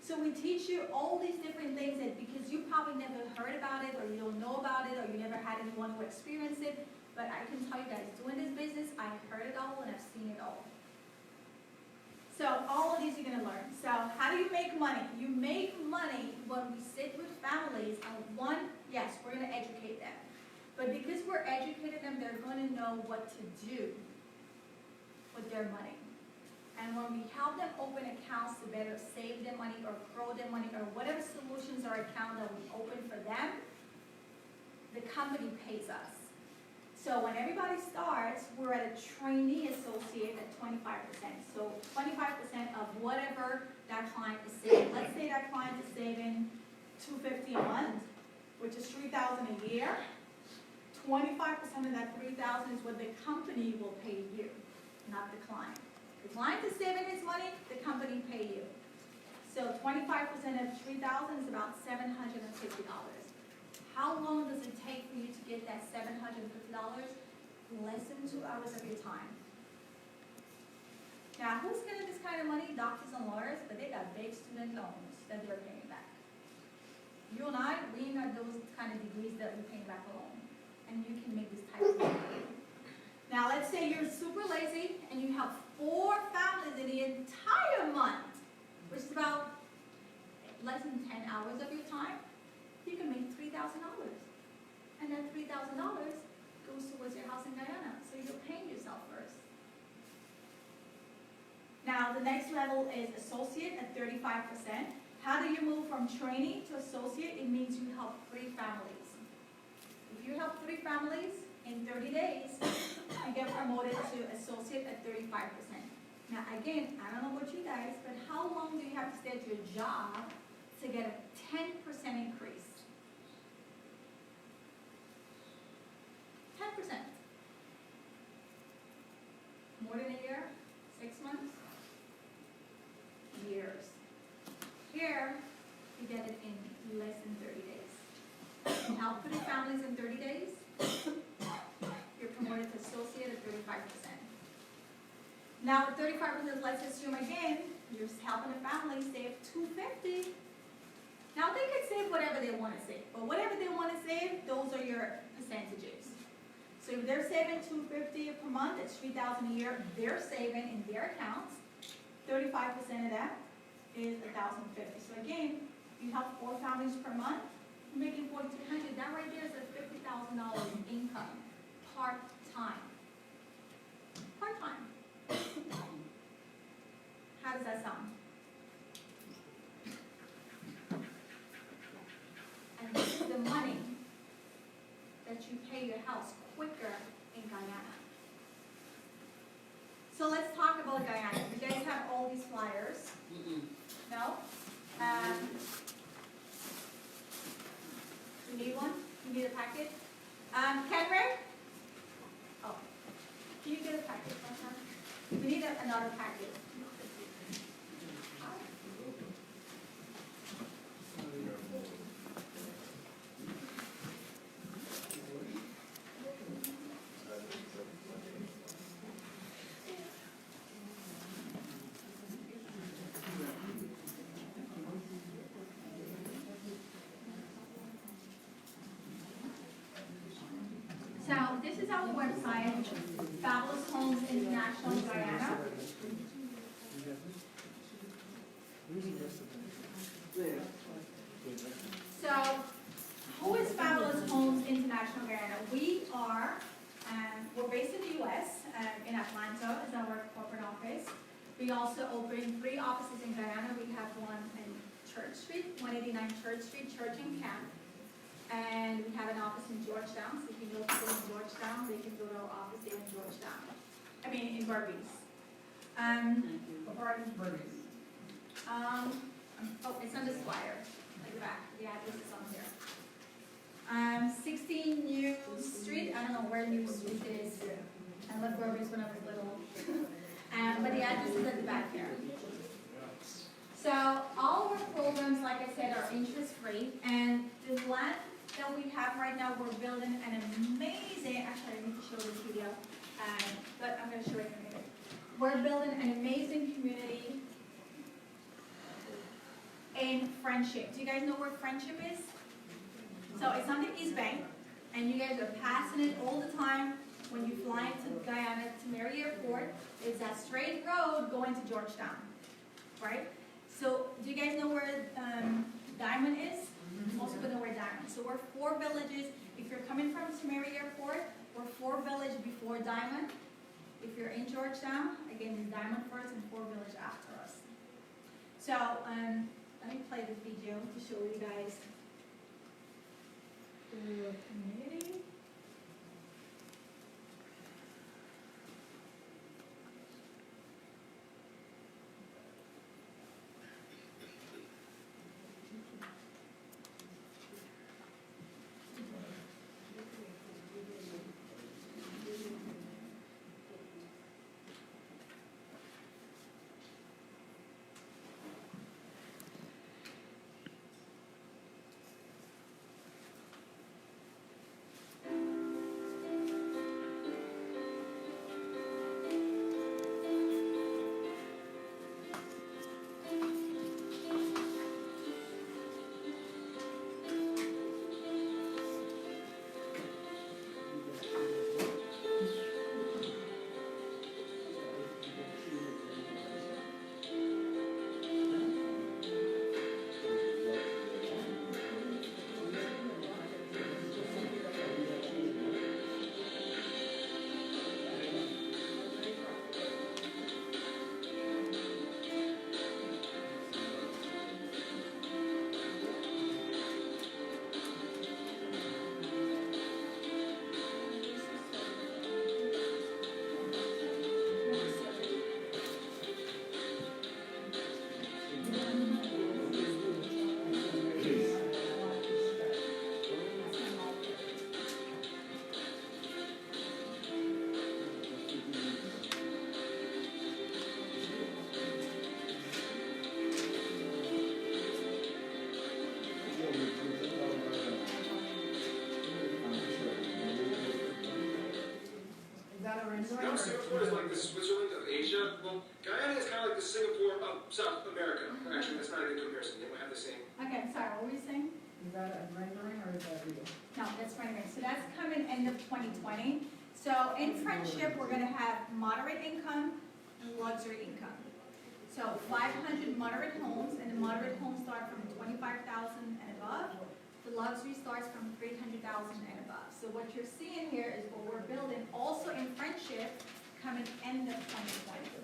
So we teach you all these different things that because you probably never heard about it, or you don't know about it, or you never had anyone who experienced it, but I can tell you guys, doing this business, I've heard it all and I've seen it all. So all of these you're going to learn. So how do you make money? You make money when we sit with families, and yes, we're going to educate them. But because we're educating them, they're going to know what to do with their money. And when we help them open accounts to better save their money or grow their money or whatever solutions or account that we open for them, the company pays us. So when everybody starts, we're at a trainee associate at 25%. So 25% of whatever that client is saving. Let's say that client is saving $250 a month, which is $3,000 a year. 25% of that $3,000 is what the company will pay you, not the client. The client is saving his money, the company pay you. So 25% of $3,000 is about $750. How long does it take for you to get that $750? Less than 2 hours of your time. Now, who's getting this kind of money? Doctors and lawyers, but they got big student loans that they're paying back. You and I, we ain't got those kind of degrees that we're paying back alone. And you can make this type of money. Now, let's say you're super lazy and you have 4 families in the entire month, which is about less than 10 hours of your time. You can make $3,000. And that $3,000 goes towards your house in Guyana. So you're paying yourself first. Now, the next level is associate at 35%. How do you move from trainee to associate? It means you help 3 families. If you help 3 families in 30 days, you get promoted to associate at 35%. Now, again, I don't know about you guys, but how long do you have to stay at your job to get a 10% increase? 10%. More than a year? 6 months? Years. Here, you get it in less than 30 days. You help 3 families in 30 days, you're promoted to associate at 35%. Now, at 35%, let's assume again, you're helping a family save $250. Now, they can save whatever they want to save, but whatever they want to save, those are your percentages. So if they're saving $250 per month, that's $3,000 a year, they're saving in their accounts. 35% of that is $1,050. So again, you help 4 families per month, you're making $4,200. That right there is a $50,000 in income, part-time. Part-time. How does that sound? And this is the money that you pay your house quicker in Guyana. So let's talk about Guyana. You guys have all these flyers. No? You need one? You need a packet? Kenray? Oh. Can you get a packet from her? We need another packet. So this is our website, Fabulous Homes International Guyana. So, who is Fabulous Homes International Guyana? We are, we're based in the U.S., in Atlanta is our corporate office. We also opened 3 offices in Guyana. We have one in Church Street, 189 Church Street, Church and Camp. And we have an office in Georgetown, so if you know people in Georgetown, they can go to our office there in Georgetown. I mean, in Berbice. Berbice. Oh, it's on the flyer, at the back. The address is on here. 16 New Street. I don't know where New Street is. I left Berbice when I was little. But the address is at the back here. So all of our programs, like I said, are interest-free. And the land that we have right now, we're building an amazing, actually I need to show this video, but I'm going to show it in a minute. We're building an amazing community in Friendship. Do you guys know where Friendship is? So it's on the East Bank, and you guys are passing it all the time when you fly into Guyana to Mary Airport. It's that straight road going to Georgetown, right? So do you guys know where Diamond is? Most people know where Diamond is. So we're 4 villages. If you're coming from Mary Airport, we're 4 villages before Diamond. If you're in Georgetown, again, it's Diamond first and 4 villages after us. So let me play this video to show you guys the community. like the Switzerland of Asia. Well, Guyana is kind of like the Singapore of South America. Actually, that's not a good comparison. They don't have the same. Okay, I'm sorry, what were you saying? Is that a rendering or is that real? No, that's rendering. So that's coming end of 2020. So in friendship, we're gonna have moderate income and luxury income. So 500 moderate homes, and the moderate homes start from 25,000 and above. The luxury starts from 300,000 and above. So what you're seeing here is what we're building also in friendship coming end of 2020.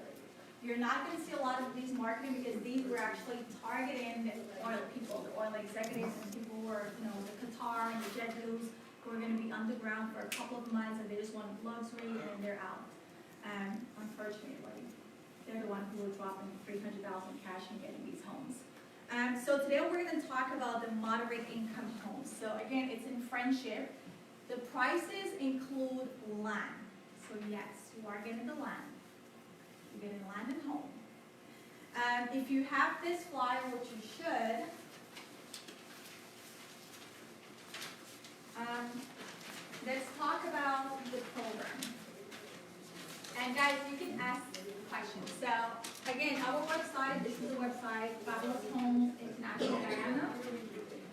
You're not going to see a lot of these marketing because these were actually targeting the oil people, the oil executives, and people who are, you know, the Qatar and the jet blues who are going to be underground for a couple of months and they just want luxury and they're out. Unfortunately, they're the ones who are dropping 300,000 cash and getting these homes. So today we're going to talk about the moderate income homes. So again, it's in friendship. The prices include land. So yes, you are getting the land. You're getting land and home. If you have this flyer, which you should, let's talk about the program. And guys, you can ask questions. So again, our website, this is the website, Fabulous Homes International Guyana.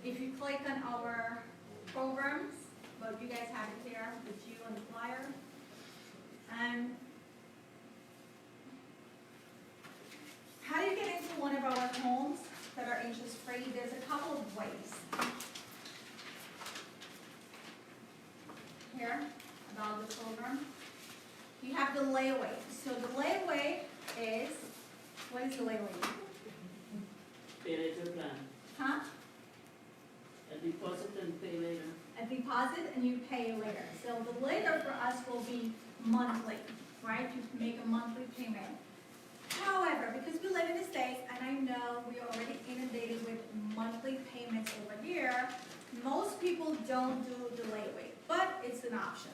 If you click on our programs, well, you guys have it there with you on the flyer. How do you get into one of our homes that are interest-free? There's a couple of ways. Here, about the program. You have the layaway. So the layaway is, what is the layaway? Pay later plan. Huh? A deposit and pay later. A deposit and you pay later. So the later for us will be monthly, right? You make a monthly payment. However, because we live in the States, and I know we are already inundated with monthly payments over here, most people don't do the layaway, but it's an option,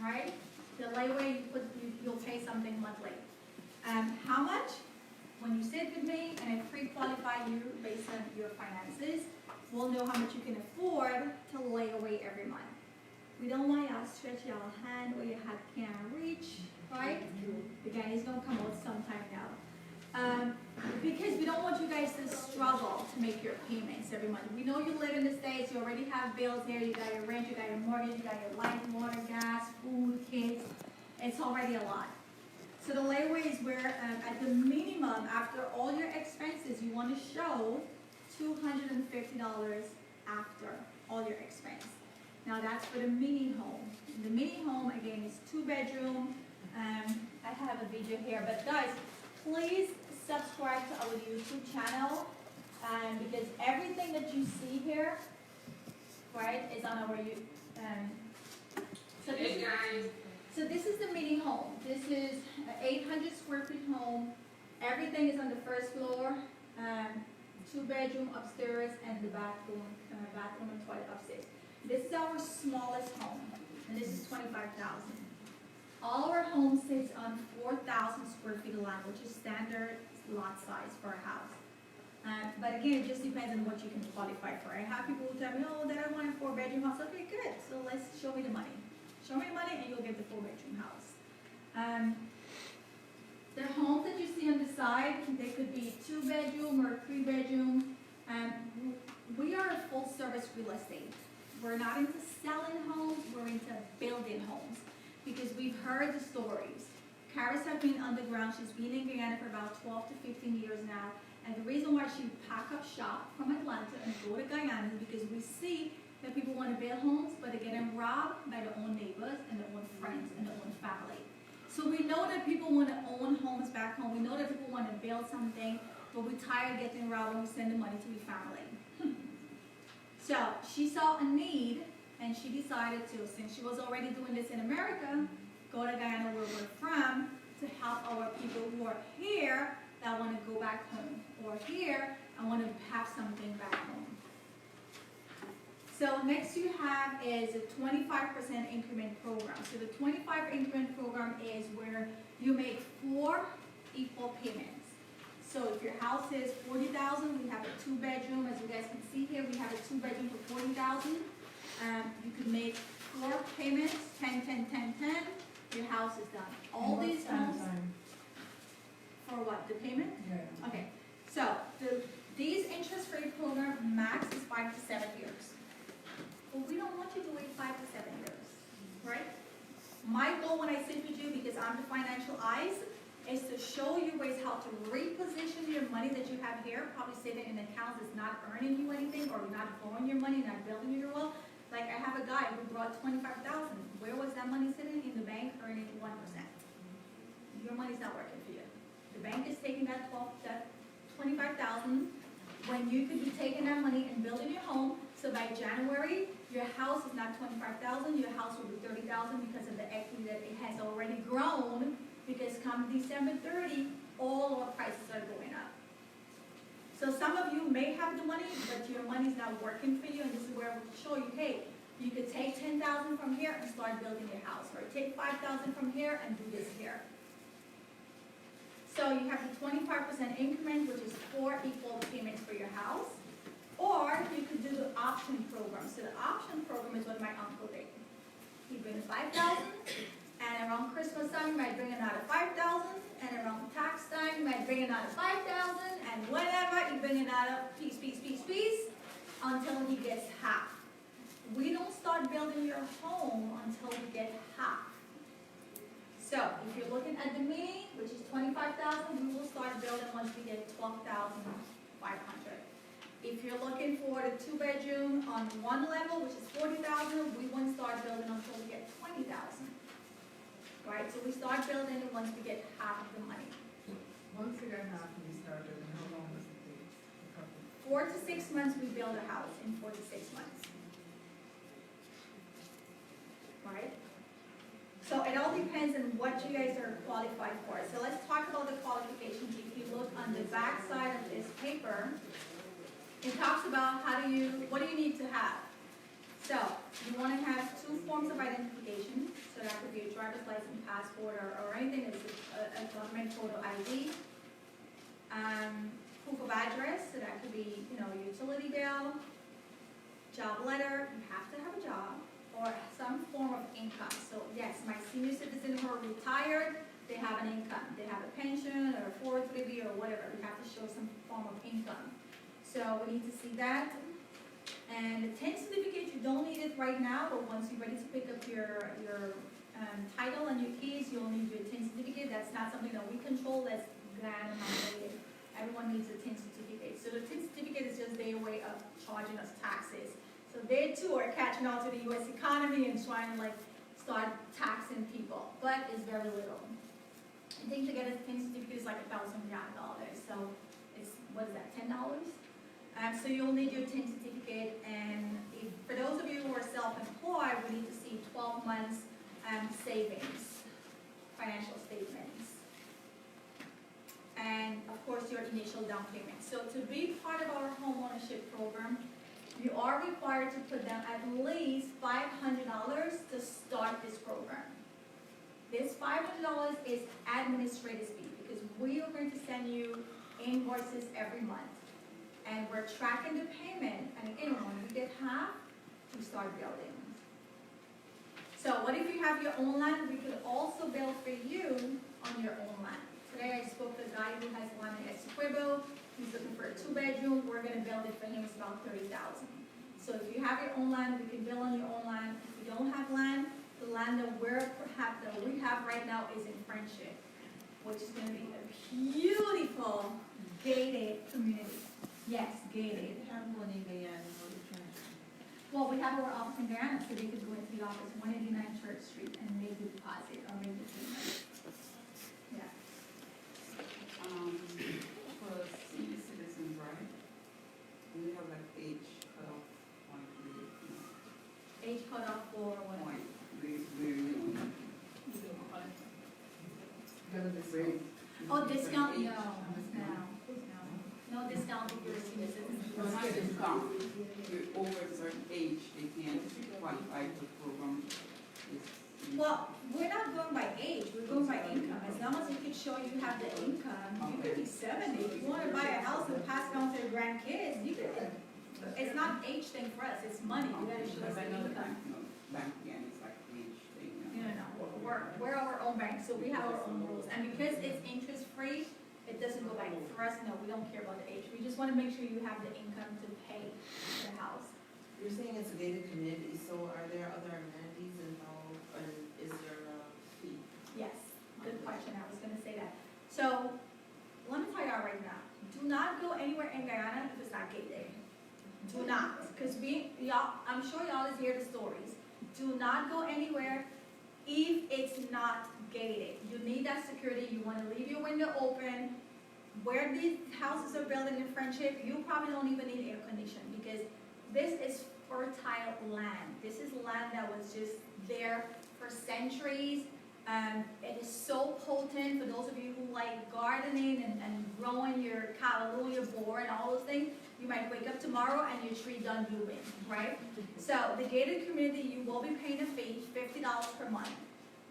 right? The layaway, you'll pay something monthly. How much? When you sit with me and I pre-qualify you based on your finances, we'll know how much you can afford to lay away every month. We don't want y'all stretch your hand where your hand can't reach, right? The guy is gonna come out sometime now. Because we don't want you guys to struggle to make your payments every month. We know you live in the States, you already have bills here, you got your rent, you got your mortgage, you got your light, water, gas, food, kids. It's already a lot. So the layaway is where at the minimum, after all your expenses, you want to show $250 after all your expense. Now that's for the mini home. The mini home, again, is 2-bedroom. I have a video here, but guys, please subscribe to our YouTube channel because everything that you see here, right, is on our YouTube. So this is the mini home. This is an 800 square feet home. Everything is on the first floor. 2-bedroom upstairs and the bathroom and toilet upstairs. This is our smallest home, and this is 25,000. All our homes sits on 4,000 square feet of land, which is standard lot size for a house. But again, it just depends on what you can qualify for. I have people who tell me, oh, that I want a 4-bedroom house. Okay, good. So let's show me the money. Show me the money and you'll get the 4-bedroom house. The homes that you see on the side, they could be 2-bedroom or 3-bedroom. We are a full-service real estate. We're not into selling homes, we're into building homes. Because we've heard the stories. Karis has been underground, she's been in Guyana for about 12 to 15 years now. And the reason why she pack up shop from Atlanta and go to Guyana is because we see that people want to build homes, but they're getting robbed by their own neighbors and their own friends and their own family. So we know that people want to own homes back home. We know that people want to build something, but we're tired of getting robbed when we send the money to the family. So she saw a need, and she decided to, since she was already doing this in America, go to Guyana where we're from to help our people who are here that want to go back home, or here and want to have something back home. So next you have is a 25% increment program. So the 25 increment program is where you make 4 equal payments. So if your house is $40,000, we have a 2-bedroom. As you guys can see here, we have a 2-bedroom for $40,000. You can make 4 payments, 10, 10, 10, 10, your house is done. All these homes, for what, the payment? Yeah. Okay, so these interest-free program max is 5 to 7 years. But we don't want you to wait 5 to 7 years, right? My goal when I sit with you, because I'm the financial eyes, is to show you ways how to reposition your money that you have here, probably sitting in accounts that's not earning you anything, or you're not growing your money, not building your wealth. Like I have a guy who brought 25,000. Where was that money sitting? In the bank, earning 1%. Your money's not working for you. The bank is taking that 25,000 when you could be taking that money and building your home. So by January, your house is not 25,000. Your house will be 30,000 because of the equity that it has already grown. Because come December 30, all our prices are going up. So some of you may have the money, but your money's not working for you, and this is where we show you, hey, you could take 10,000 from here and start building your house, or take 5,000 from here and do this here. So you have the 25% increment, which is 4 equal payments for your house, or you could do the option program. So the option program is what my uncle did. He brings 5,000. And around Christmas time, you might bring another 5,000, and around tax time, you might bring another 5,000, and whenever, you bring another piece, until he gets half. We don't start building your home until we get half. So, if you're looking at the mini, which is 25,000, we will start building once we get 12,500. If you're looking for the 2-bedroom on one level, which is 40,000, we won't start building until we get 20,000. Right, so we start building it once we get half of the money. Once you get half, you start building, how long does it take? 4 to 6 months, we build a house in 4 to 6 months. Right? So it all depends on what you guys are qualified for. So let's talk about the qualifications. If you look on the back side of this paper, it talks about what do you need to have. So you want to have 2 forms of identification. So that could be a driver's license, passport, or anything that's a government photo ID. Proof of address, so that could be, utility bill, job letter, you have to have a job, or some form of income. So yes, my senior citizens who are retired, they have an income. They have a pension or a 403B or whatever. You have to show some form of income. So we need to see that. And the 10 certificate, you don't need it right now, but once you're ready to pick up your title and your keys, you'll need your 10 certificate. That's not something that we control, that's Guyana mandated. Everyone needs a 10 certificate. So the 10 certificate is just their way of charging us taxes. So they too are catching on to the US economy and trying to start taxing people, but it's very little. I think to get a 10 certificate is like $1,000. So it's, what is that, $10? So you'll need your 10 certificate, and for those of you who are self-employed, we need to see 12 months savings, financial statements, and of course your initial down payment. So to be part of our home ownership program, you are required to put down at least $500 to start this program. This $500 is administrative fee, because we are going to send you invoices every month. And we're tracking the payment, and again, when we get half, we start building. So what if you have your own land? We could also build for you on your own land. Today I spoke to a guy who has land in Essequibo. He's looking for a 2-bedroom. We're gonna build it for him. It's about $30,000. So if you have your own land, we can build on your own land. If you don't have land, the land that we have right now is in Friendship, which is gonna be a beautiful gated community. Yes, gated. Have one in Guyana, Well, we have our office in Guyana, so they could go into the office 189 Church Street and make the deposit or make the payment. Yeah. For senior citizens, right? We have like age cutoff point. Age cutoff for what? Point. Oh, discount? No discount if you're a senior citizen. Not discount. You're over a certain age, they can't qualify for the program. Well, we're not going by age, we're going by income. As long as you can show you have the income, you could be 70. If you want to buy a house and pass it on to your grandkids, you could. It's not age thing for us, it's money. You gotta show us the income. Back then, it's like age thing. No. we're our own bank, so we have our own rules. And because it's interest-free, it doesn't go back. For us, no, we don't care about the age. We just want to make sure you have the income to pay the house. You're saying it's a gated community, so are there other amenities involved, and is there a fee? Yes, good question, I was gonna say that. So, let me tell y'all right now, do not go anywhere in Guyana if it's not gated. Do not, because y'all, I'm sure y'all has heard the stories. Do not go anywhere if it's not gated. You need that security, you wanna leave your window open. Where these houses are built in Friendship, you probably don't even need air conditioning, because this is fertile land. This is land that was just there for centuries. It is so potent for those of you who like gardening and growing your callaloo, your boar, and all those things. You might wake up tomorrow and your tree done blooming, right? So the gated community, you will be paying a fee, $50 per month.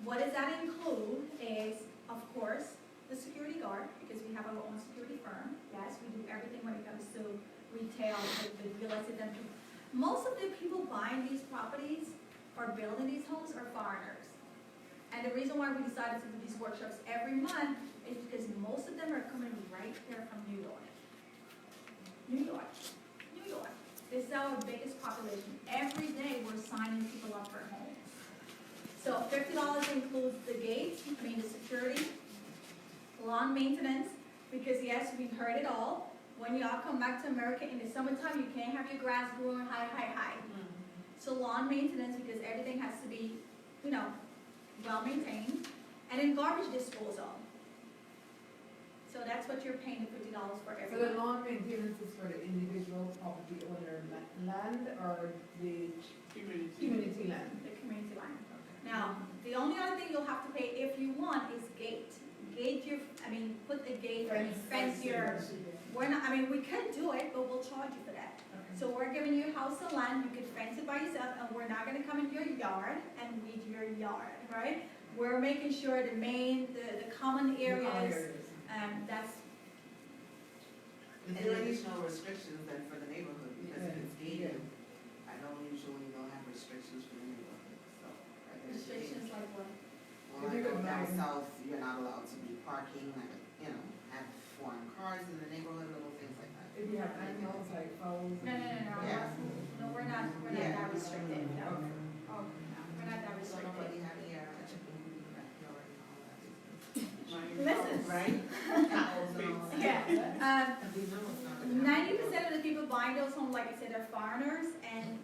What does that include is, of course, the security guard, because we have our own security firm. Yes, we do everything when it comes to retail, the real estate. And most of the people buying these properties or building these homes are foreigners. And the reason why we decided to do these workshops every month is because most of them are coming right there from New York. New York. New York. This is our biggest population. Every day we're signing people up for homes. So $50 includes the gate, the security, lawn maintenance, because yes, we've heard it all. When y'all come back to America in the summertime, you can't have your grass growing high. So lawn maintenance, because everything has to be, well maintained. And then garbage disposal. So that's what you're paying $50 for every So the month. lawn maintenance is for the individual property owner land or the community land? The community line. Now, the only other thing you'll have to pay if you want is gate. Put the gate, fence your, we could do it, but we'll charge you for that. So we're giving you house and land, you could fence it by yourself, and we're not gonna come into your yard and weed your yard, right? We're making sure the common areas, that's, Is there additional restrictions then for the neighborhood, because if it's gated, I don't usually have restrictions for the neighborhood, so. are there restrictions like what? Well, I go down south, you're not allowed to be parking, have foreign cars in the neighborhood, little things like that. If you have animals like fowls? No, Yeah. no, we're not that restricted, no. Okay. Oh, no, we're not that So restricted. nobody having a chicken coop in the backyard and all that business. Listen. Right? Cows and all that. Yeah, And we know it's not gonna happen. 90% of the people buying those homes, like I said, are foreigners, and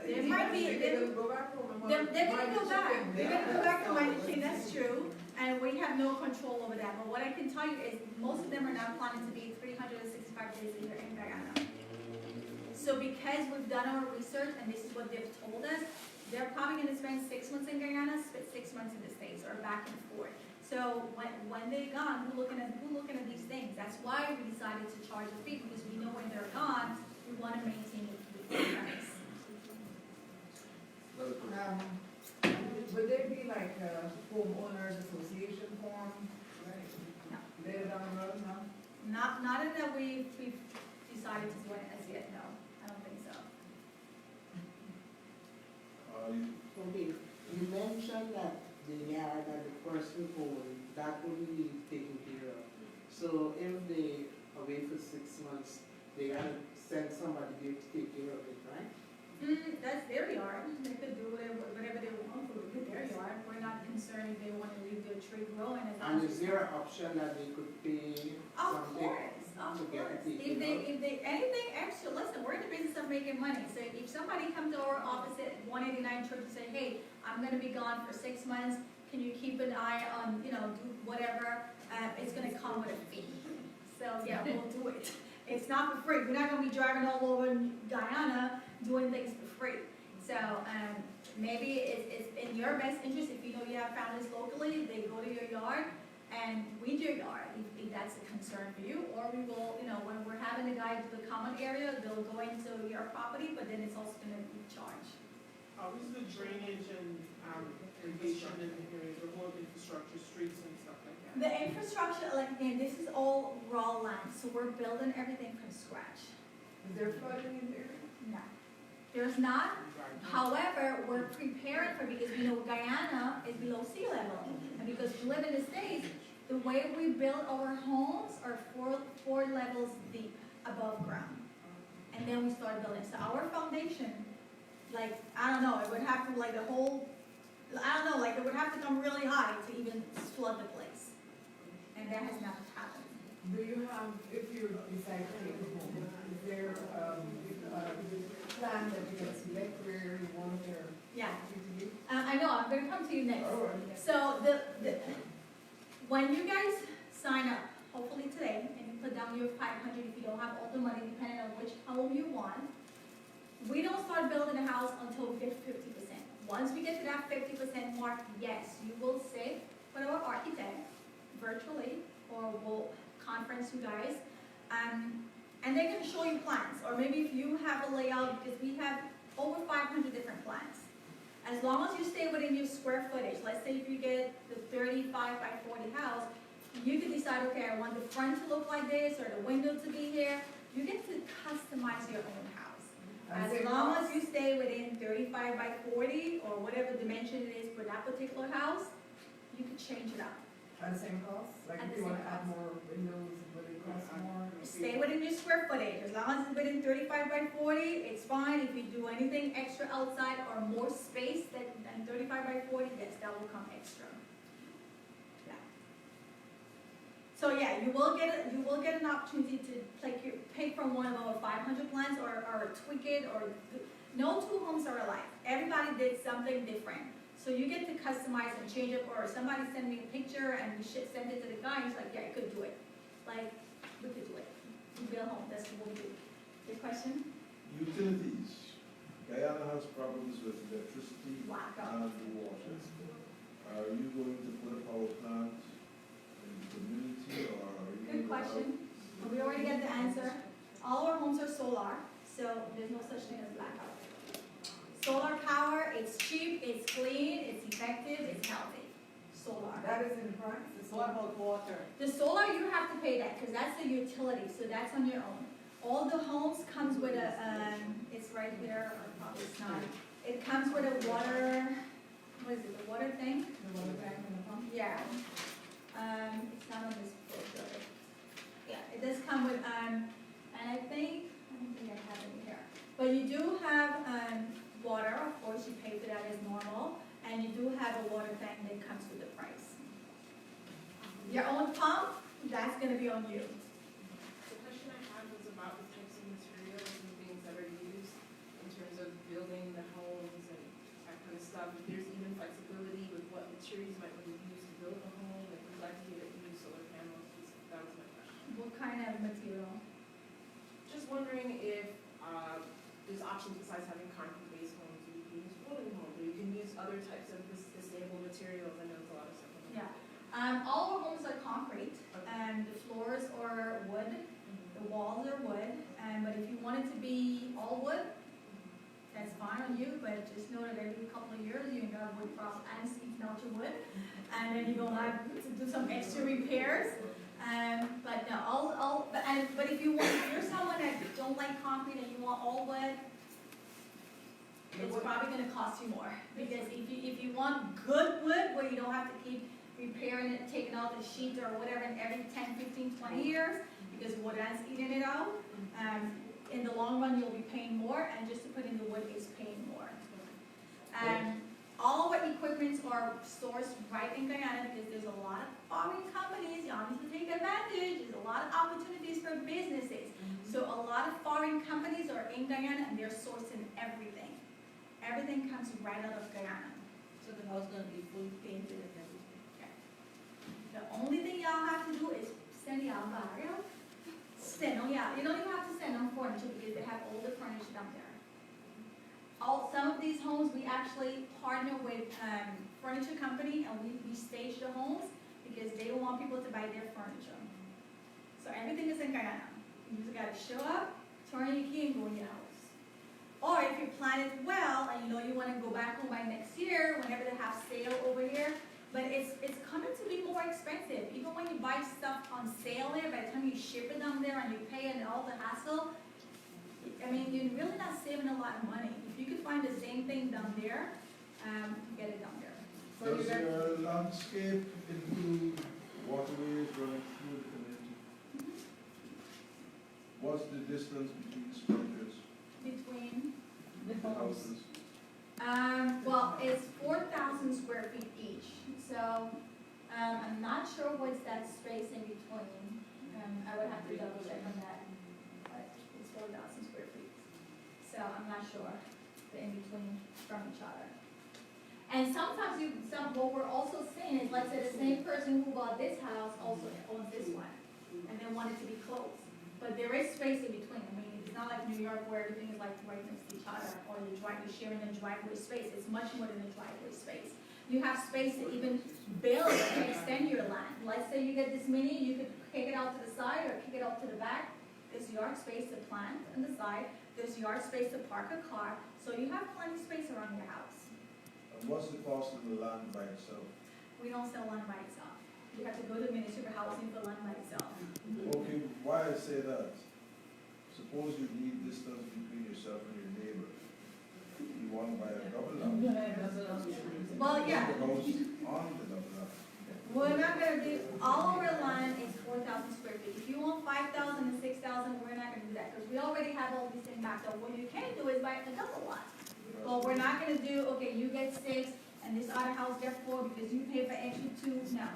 They might be- They're gonna go back home and they're gonna go back. They're gonna go back to Yeah. my machine, that's true, and we have no control over that. But what I can tell you is, most of them are not planning to be 365 days a year in Guyana. So because we've done our research, and this is what they've told us, they're probably gonna spend 6 months in Guyana, 6 months in the States, or back and forth. So when they're gone, we're looking at these things. That's why we decided to charge a fee, because we know when they're gone, we wanna maintain the premise. Would there be like a homeowners association form? No. Later down the road, no? Not in that we've decided to do it as yet, no, I don't think so. Okay, you mentioned that the yard that the person owns, that will be taken care of. So if they away for 6 months, they gotta send somebody there to take care of it, right? That's their yard, they could do whatever they want with their yard. We're not concerned if they want to leave their tree growing as long And as. is there an option that they could pay Of something? course. to get it If taken they, anything extra, listen, we're in the business of making money. So if somebody comes to our office at 189 Church and say, hey, I'm gonna be gone for 6 months, can you keep an eye on, do whatever, it's gonna come with a fee. So, yeah, we'll do it. It's not for free. We're not gonna be driving all over Guyana doing things for free. So, maybe it's in your best interest, if you know you have families locally, they go to your yard and weed your yard, if that's a concern for you. Or we will, when we're having a guy do the common area, they'll go into your property, but then it's also gonna be charged. How is the drainage and irrigation in the area, the whole infrastructure, streets and stuff like that? The infrastructure, like, again, this is all raw land, so we're building everything from scratch. Is there flooding in there? No. There's not. However, we're preparing for, because we know Guyana is below sea level. And because we live in the States, the way we build our homes are four levels deep above ground. And then we start building. So our foundation, like, I don't know, it would have to, like, the whole, I don't know, like, it would have to come really high to even flood the place. And that has not happened. Do you have, if you decide to take a home, is there plan that you can select where you want your Yeah. property to be? I know, I'm gonna come to you next. All right. So when you guys sign up, hopefully today, and you put down your 500 if you don't have all the money, depending on which home you want, we don't start building a house until we get 50%. Once we get to that 50% mark, yes, you will sit with our architect virtually, or we'll conference you guys, and they're gonna show you plans, or maybe if you have a layout, because we have over 500 different plans. As long as you stay within your square footage, let's say if you get the 35 by 40 house, you can decide, okay, I want the front to look like this, or the window to be here. You get to customize your own house. As long as you stay within 35 by 40, or whatever dimension it is for that particular house, you can change it up. At the same cost? Like At if the you want same to add cost. more windows, will it cost more? Stay within your square footage. As long as it's within 35 by 40, it's fine. If you do anything extra outside or more space than 35 by 40, yes, that will come extra. Yeah. So yeah, you will get an opportunity to pick from one of our 500 plans, or tweak it, or no two homes are alike. Everybody did something different. So you get to customize and change it, or somebody send me a picture and we should send it to the guy, and he's like, yeah, I could do it. Like, we could do it. We build home, that's what we do. Your question? Utilities. Guyana has problems with electricity Blackout. and water. Are you going to put a power plant in the community, or are you? Good question. We already got the answer. All our homes are solar, so there's no such thing as blackout. Solar power, it's cheap, it's clean, it's effective, it's healthy. Solar. That is in the price? It's What about water? The solar, you have to pay that, because that's the utility, so that's on your own. All the homes comes with a, it's right here, or probably it's not. It comes with a water, what is it, the water thing? The water tank and the pump? Yeah. It's not on this book. Yeah, it does come with, and I don't think I have it here. But you do have, water, of course, you pay for that as normal, and you do have a water tank that comes with the price. Your own pump, that's gonna be on you. The question I had was about the types of materials and things that are used in terms of building the homes and that kind of stuff. If there's even flexibility with what materials you might want to use to build a home, if you'd like to get it use solar panels, that was my question. What kind of material? Just wondering if there's options besides having concrete-based homes, you can use wooden homes, or you can use other types of sustainable materials. I know there's a lot of stuff on the Yeah. All our homes are concrete, and the floors are wood, the walls are wood, but if you want it to be all wood, that's fine on you, but just know that every couple of years you're gonna have wood frost and seep melt your wood, and then you're gonna have to do some extra repairs. But no, but if you're someone that don't like concrete and you want all wood, it's probably gonna cost you more. Because if you want good wood where you don't have to keep repairing it, taking out the sheet or whatever every 10, 15, 20 years, because wood ants eating it out, in the long run you'll be paying more, and just to put in the wood is paying more. All our equipments are sourced right in Guyana, because there's a lot of foreign companies, you obviously take advantage, there's a lot of opportunities for businesses. So a lot of foreign companies are in Guyana and they're sourcing everything. Everything comes right out of Guyana. So the house gonna be fully painted and everything? The only thing y'all have to do is send y'all barrio. Send them, yeah. You don't even have to send them furniture, because they have all the furniture down there. Some of these homes, we actually partner with furniture company, and we stage the homes, because they don't want people to buy their furniture. So everything is in Guyana. You just gotta show up, turn your key, and go in your house. Or if you plan it well, and you know you wanna go back home by next year, whenever they have sale over here, but it's coming to be more expensive. Even when you buy stuff on sale there, by the time you ship it down there and you pay and all the hassle, I mean, you're really not saving a lot of money. If If you could find the same thing down there, get it down there. So Does you're gonna- your landscape include waterways running through the community? What's the distance between structures, Between, The the houses? well, it's 4,000 square feet each, so, I'm not sure what's that space in between. I would have to double check on that, but it's 4,000 square feet. So I'm not sure the in between from each other. And sometimes what we're also seeing is, let's say the same person who bought this house also owns this one, and they want it to be close. But there is space in between. I mean, it's not like New York where everything is like right next to each other, or you're sharing a driveway space. It's much more than a driveway space. You have space to even build and extend your land. Let's say you get this mini, you could kick it out to the side or kick it out to the back. There's yard space to plant on the side. There's yard space to park a car. So you have plenty of space around your house. And what's the cost of the land by itself? We don't sell land by itself. You have to go to municipal housing for land by itself. Okay, why I say that? Suppose you need distance between yourself and your neighbor. You want to buy a double lot. Well, yeah. The house on the double lot. We're not gonna do, all our land is 4,000 square feet. If you want 5,000 and 6,000, we're not gonna do that, because we already have all these things backed up. What you can do is buy a double lot. Well, we're not gonna do, okay, you get 6, and this other house get 4, because you pay for extra 2, no.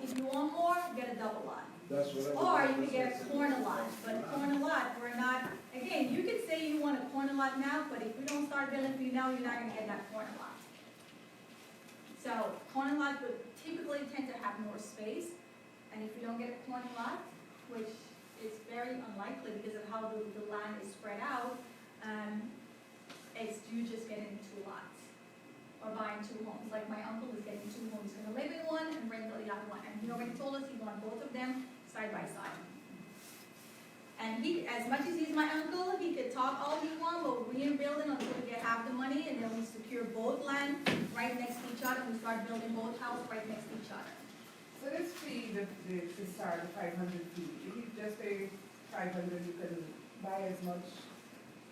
If you want more, get a double lot. That's what I. Or you could get a corner lot, but a corner lot, we're not, again, you could say you want a corner lot now, but if we don't start building for you now, you're not gonna get that corner lot. So, corner lots would typically tend to have more space, and if you don't get a corner lot, which is very unlikely because of how the land is spread out, it's you just getting 2 lots, or buying 2 homes. Like my uncle is getting 2 homes, he's gonna live in one and rent the other one, and he already told us he wants both of them side by side. And he, as much as he's my uncle, he could talk all he wants, but we ain't building until we get half the money, and then we secure both land right next to each other, and we start building both houses right next to each other. So this fee, the start, the 500 fee, if you just pay 500, you can buy as much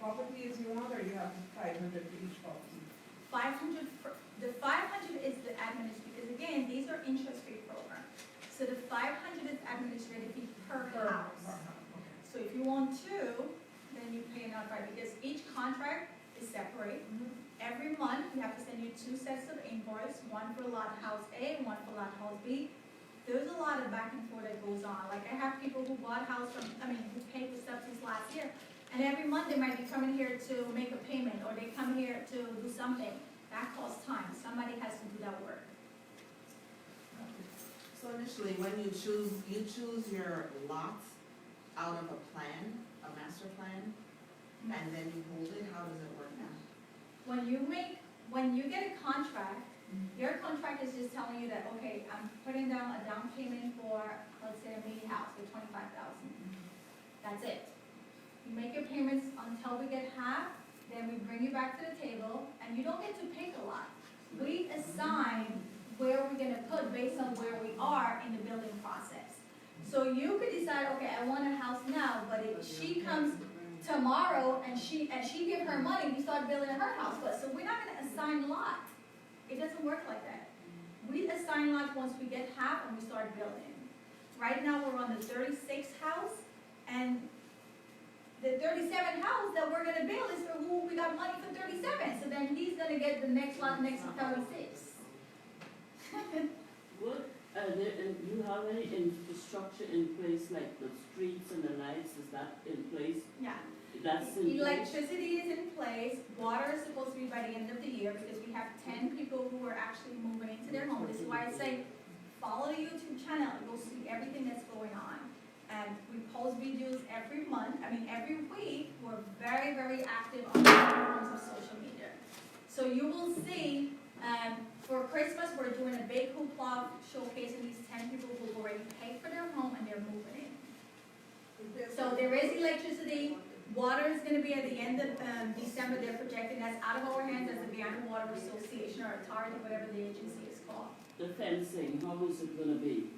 property as you want, or you have 500 for each property? 500, the 500 is the administrative, because again, these are interest-free programs. So the 500 is administrative fee per house. Okay. So if you want 2, then you pay another 5, because each contract is separate. Every month, we have to send you 2 sets of invoice, one for lot house A, one for lot house B. There's a lot of back and forth that goes on. Like I have people who bought house who paid for stuff since last year, and every month they might be coming here to make a payment, or they come here to do something. That costs time. Somebody has to do that work. So initially, when you choose your lots out of a plan, a master plan, and then you hold it, how does it work now? When you get a contract, your contract is just telling you that, okay, I'm putting down a down payment for, let's say, a mini house for $25,000. That's it. You make your payments until we get half, then we bring you back to the table, and you don't get to pick a lot. We assign where we're gonna put based on where we are in the building process. So you could decide, okay, I want a house now, but if she comes tomorrow and she give her money, we start building her house. But so we're not gonna assign lots. It doesn't work like that. We assign lots once we get half and we start building. Right now we're on the 36th house, and the 37th house that we're gonna build is for who we got money for 37. So then he's gonna get the next lot next to 36. What, you have any infrastructure in place, like the streets and the lights, is that in place? Yeah. That's in place? Electricity is in place. Water is supposed to be by the end of the year, because we have 10 people who are actually moving into their home. This is why I say, follow the YouTube channel. You'll see everything that's going on. And we post videos every week. We're very, very active on the forms of social media. So you will see, for Christmas, we're doing a big hoopla showcasing these 10 people who've already paid for their home and they're moving in. So there is electricity. Water is going to be at the end of December. They're projecting that's out of our hands as the Guyana Water Association, or authority, whatever the agency is called. The fencing, how is it gonna be?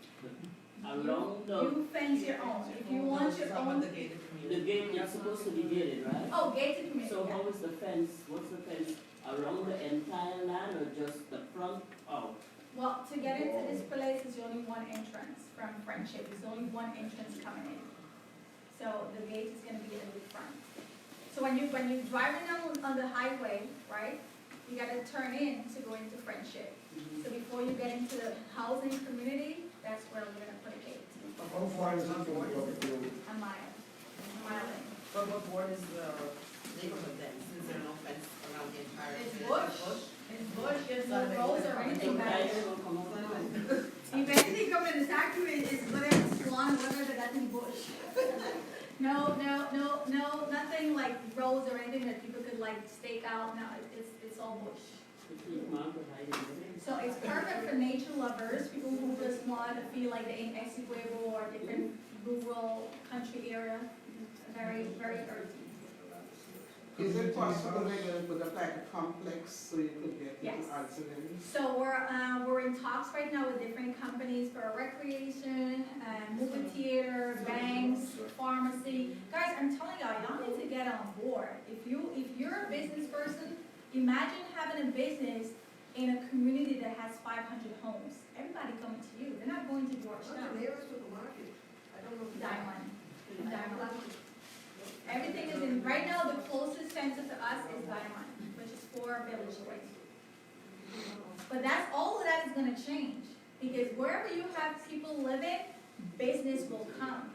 Around the, You fence your own. If you want your Some of own, the gated communities The gate is supposed to be gated, right? Oh, gated community, So yeah. how is the fence, what's the fence, around the entire land or just the front? Oh, Well, to get into this place is only one entrance from Friendship, there's only one entrance coming in. So the gate is gonna be in the front. So when you're driving on the highway, right, you gotta turn in to go into Friendship. So before you get into the housing community, that's where we're gonna put a gate, How far is it from the public road? a mile in. But what board is the neighborhood then, since there are no fence around the entire? It's bush. It's bush, there's no roads or anything back guys there. will come over. You basically come in the factory, it's whatever swan, whatever, that's in bush. No, nothing like roads or anything that people could like stake out, no, it's all bush. So it's perfect for nature lovers, people who just want to feel like they're in Essequibo or different rural country area, very, very earthy. Is it possible they're gonna put up like a complex so you could get Yes. people answering? So we're in talks right now with different companies for recreation, movie theater, banks, pharmacy. Guys, I'm telling y'all need to get on board. If you're a business person, imagine having a business in a community that has 500 homes. Everybody coming to you. They're not going to Georgetown. Diamond. Everything is in, right now, the closest center to us is Diamond, which is 4 Village Way. But all of that is gonna change, because wherever you have people living, business will come.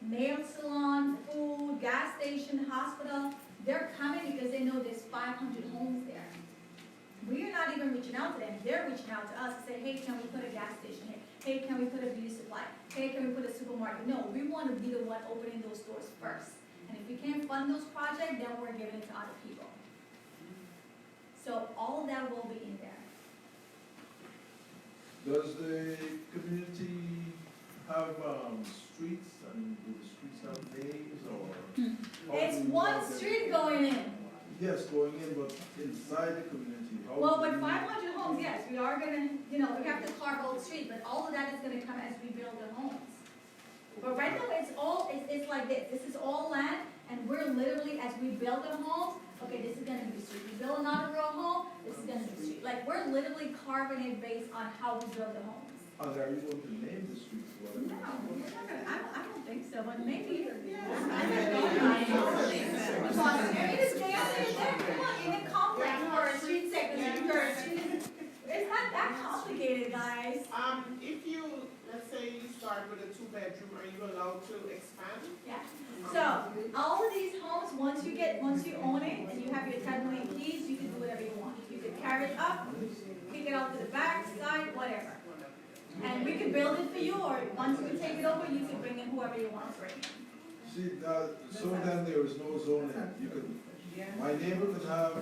Nail salon, food, gas station, hospital, they're coming because they know there's 500 homes there. We are not even reaching out to them, they're reaching out to us to say, hey, can we put a gas station here? Hey, can we put a beauty supply? Hey, can we put a supermarket? No, we wanna be the one opening those stores first. And if we can't fund those projects, then we're giving it to other people. So all of that will be in there. Does the community have, streets, and do the streets have names, or? how It's do you one want them- street going in. Yes, going in, but inside the community, how? Well, do with you- 500 homes, yes, we are gonna, we have to carve out the street, but all of that is gonna come as we build the homes. But right now, it's like this is all land, and we're literally, as we build the homes, okay, this is gonna be the street. We build another row home, this is gonna be the street. Like, we're literally carving it based on how we build the homes. And are you going to name the streets? No, we're not gonna, I don't think so, but maybe. It is there, come on, in a complex or a street segment, or a street, it's not that complicated, guys. If you, let's say you start with a 2-bedroom, are you allowed to expand? Yeah. So, all of these homes, once you own it, and you have your 10 million keys, you can do whatever you want. You can carry it up, kick it out to the back, side, whatever. And we can build it for you, or once we take it over, you can bring in whoever you want to bring in. See, so then there is no zoning, you could, my neighbor could have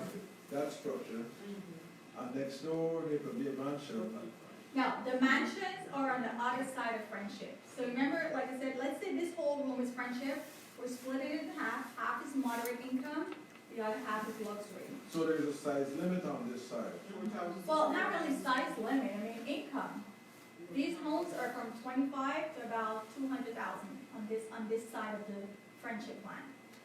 that structure, and next door, there could be a mansion. Now, the mansions are on the other side of Friendship. So remember, like I said, let's say this whole room is Friendship, we're splitting it in half is moderate income, the other half is luxury. So there's a size limit on this side. Well, not really size limit, I mean income. These homes are from 25 to about 200,000 on this side of the Friendship line.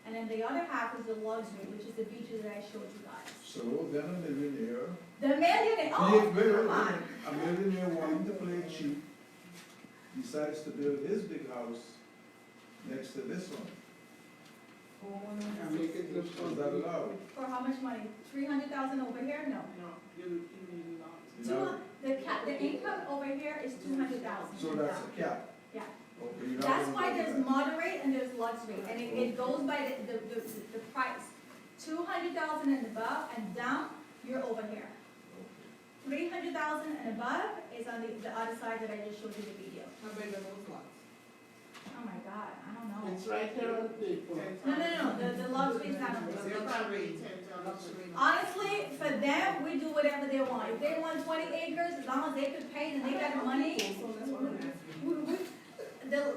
And then the other half is the luxury, which is the beaches that I showed you guys. So then a millionaire, The millionaire, come on. a millionaire wanting to play cheap decides to build his big house next to this one. And make it look Is that allowed? For how much money? 300,000 over here? No. No, you need a lot. The income over here is 200,000. So that's a cap? Yeah. Okay, you're not That's gonna why do there's that. moderate and there's luxury, and it goes by the price. 200,000 and above and down, you're over here. 300,000 and above is on the other side that I just showed you the video. How big are those lots? Oh my God, I don't know. It's right there on the paper. No, the luxury is not on So this. you're probably Luxury. Honestly, for them, we do whatever they want. If they want 20 acres, as long as they could pay and they got the money, So that's what I'm asking.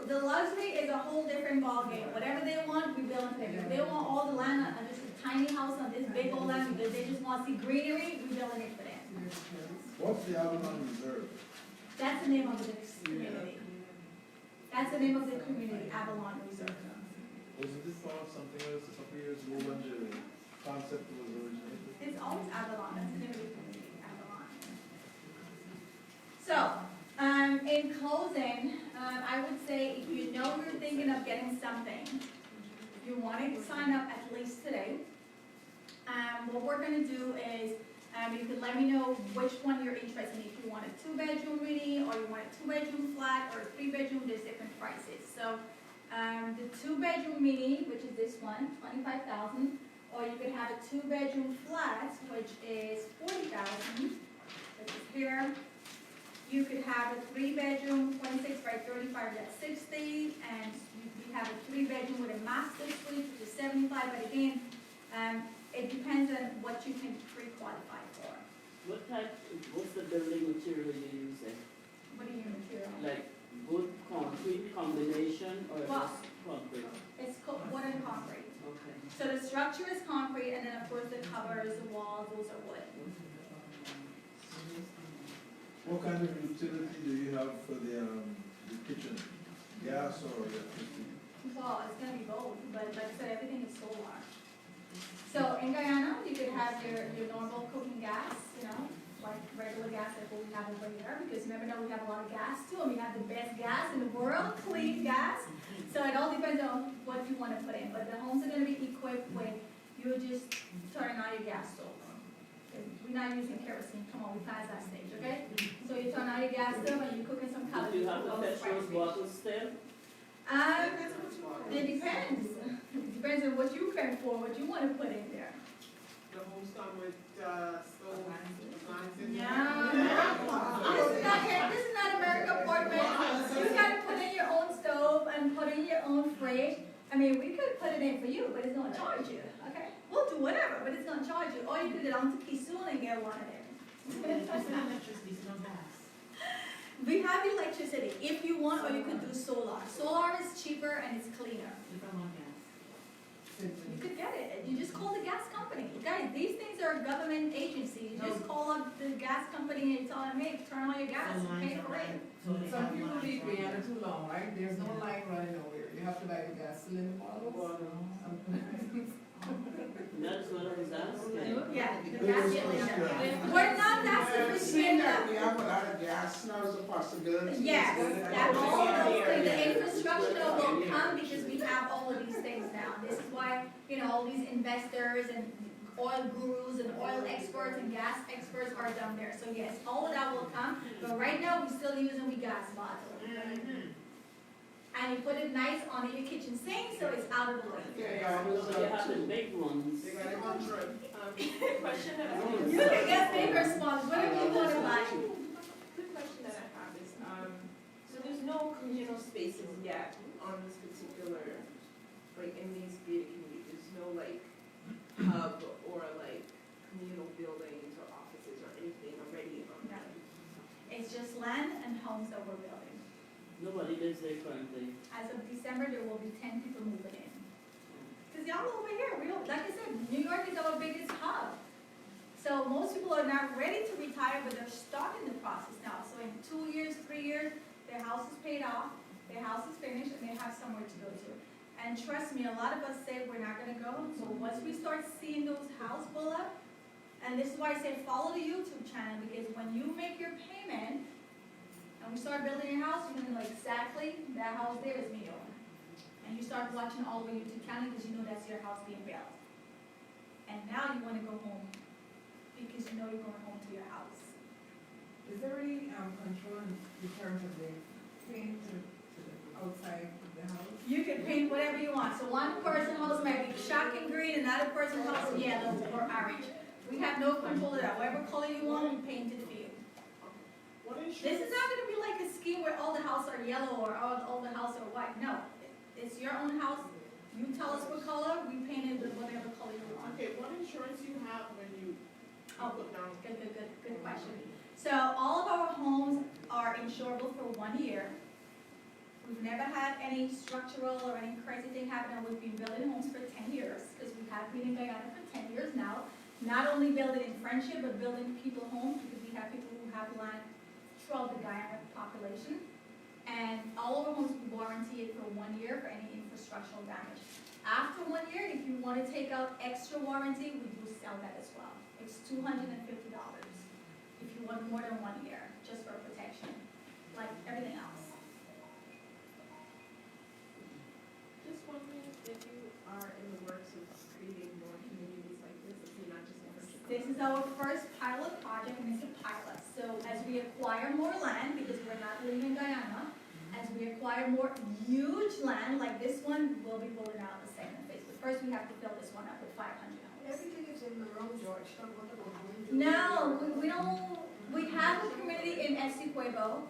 the luxury is a whole different ballgame. Whatever they want, we build and pay. If they want all the land on this tiny house on this big old land because they just want to see greenery, we building it for them. What's the Avalon Reserve? That's the name of the community. That's the name of the community, Avalon Reserve. Wasn't this called something else a couple years ago when the concept was originated? It's always Avalon, that's the name of the community, Avalon. So, in closing, I would say if you know you're thinking of getting something, you want to sign up at least today. What we're going to do is, you can let me know which one you're interested in. If you want a 2-bedroom mini, or you want a 2-bedroom flat, or a 3-bedroom, there's different prices. So, the 2-bedroom mini, which is this one, $25,000, or you could have a 2-bedroom flat, which is $40,000, which is here. You could have a 3-bedroom, 26 by 35, that's $60,000, and you have a 3-bedroom with a master suite, which is $75,000. But again, it depends on what you can pre-qualify for. What's the building material you're using? What do you mean material? Like wood, concrete combination, or Well, just concrete? It's wood and concrete. Okay. So the structure is concrete, and then of course the covers, the walls, those are wood. What kind of utility do you have for the kitchen? Gas or electricity? Well, it's gonna be both, but like I said, everything is solar. So in Guyana, you could have your normal cooking gas, you know, like regular gas like what we have over here, because you never know, we have a lot of gas too, and we have the best gas in the world, clean gas. So it all depends on what you want to put in, but the homes are gonna be equipped with, you just turn on your gas stove. We're not using kerosene, come on, we passed that stage, okay? So you turn on your gas stove and you're cooking some Do cabbage. you have the petrol bottles still? It depends. It depends on what you can afford, what you want to put in there. The homes come with, stoves, appliances. This is not America apartment. You gotta put in your own stove and put in your own fridge. I mean, we could put it in for you, but it's gonna charge you, okay? We'll do whatever, but it's gonna charge you. Or you could get on to Kisun and get one of them. We have electricity if you want, or you could do solar. Solar is cheaper and it's cleaner. You could get it. You just call the gas company. Guys, these things are government agencies. You just call up the gas company and tell them, hey, turn on your gas and pay for it. Some people leave Guyana too long, right? There's no line running nowhere. You have to buy the gasoline bottles. That's what I was asking. Yeah, the It gas was company. just, We're not asking for Seeing shit. that we have a lot of gas now is a possibility. Yes, that all of those things, the infrastructure will come because we have all of these things now. This is why, you know, all these investors and oil gurus and oil experts and gas experts are down there. So yes, all of that will come, but right now we're still using the gas bottle. And you put it nice on your kitchen sink so it's out of the way. So you have the big ones. They got it on trip. Question that I have. You can get bigger spots, whatever you want to buy. The question that I have is, so there's no communal spaces yet on this particular, like in these gated communities, there's no like hub or like communal buildings or offices or anything already on No. that. It's just land and homes that we're building. Nobody lives there currently. As of December, there will be 10 people moving in. Because y'all over here, we don't, like I said, New York is our biggest hub. So most people are not ready to retire, but they're starting the process now. So in 2 years, 3 years, their house is paid off, their house is finished, and they have somewhere to go to. And trust me, a lot of us say we're not gonna go. So once we start seeing those houses pull up, and this is why I say follow the YouTube channel, because when you make your payment, and we start building your house, you're gonna know exactly that house there is me own. And you start watching all over YouTube channel because you know that's your house being built. And now you wanna go home because you know you're going home to your house. Is there any control in terms of the paint to the outside of the house? You can paint whatever you want. So one person's house might be shocking green, another person's house is yellow or orange. We have no control of that. Whatever color you want, we paint it for you. What This insurance? is not gonna be like a scheme where all the houses are yellow or all the houses are white. No, it's your own house. You tell us what color, we paint it with whatever color you want. Okay, what insurance you have when you Oh, put down? good question. So all of our homes are insurable for 1 year. We've never had any structural or any crazy thing happen, and we've been building homes for 10 years, because we have been in Guyana for 10 years now. Not only building in friendship, but building people homes, because we have people who have land throughout the Guyana population. And all of our homes we warranty it for 1 year for any infrastructural damage. After 1 year, if you want to take out extra warranty, we do sell that as well. It's $250 if you want more than 1 year, just for protection, like everything else. Just wondering if you are in the works of creating more communities like this, if you're not just in Central. This is our first pilot project, and it's a pilot. So as we acquire more land, because we're not leaving Guyana, as we acquire more huge land, like this one, we'll be rolling out the second phase. But first, we have to fill this one up with 500 homes. Everything is in the road, George. Don't want to go into it. No, we don't, we have a community in Essequibo.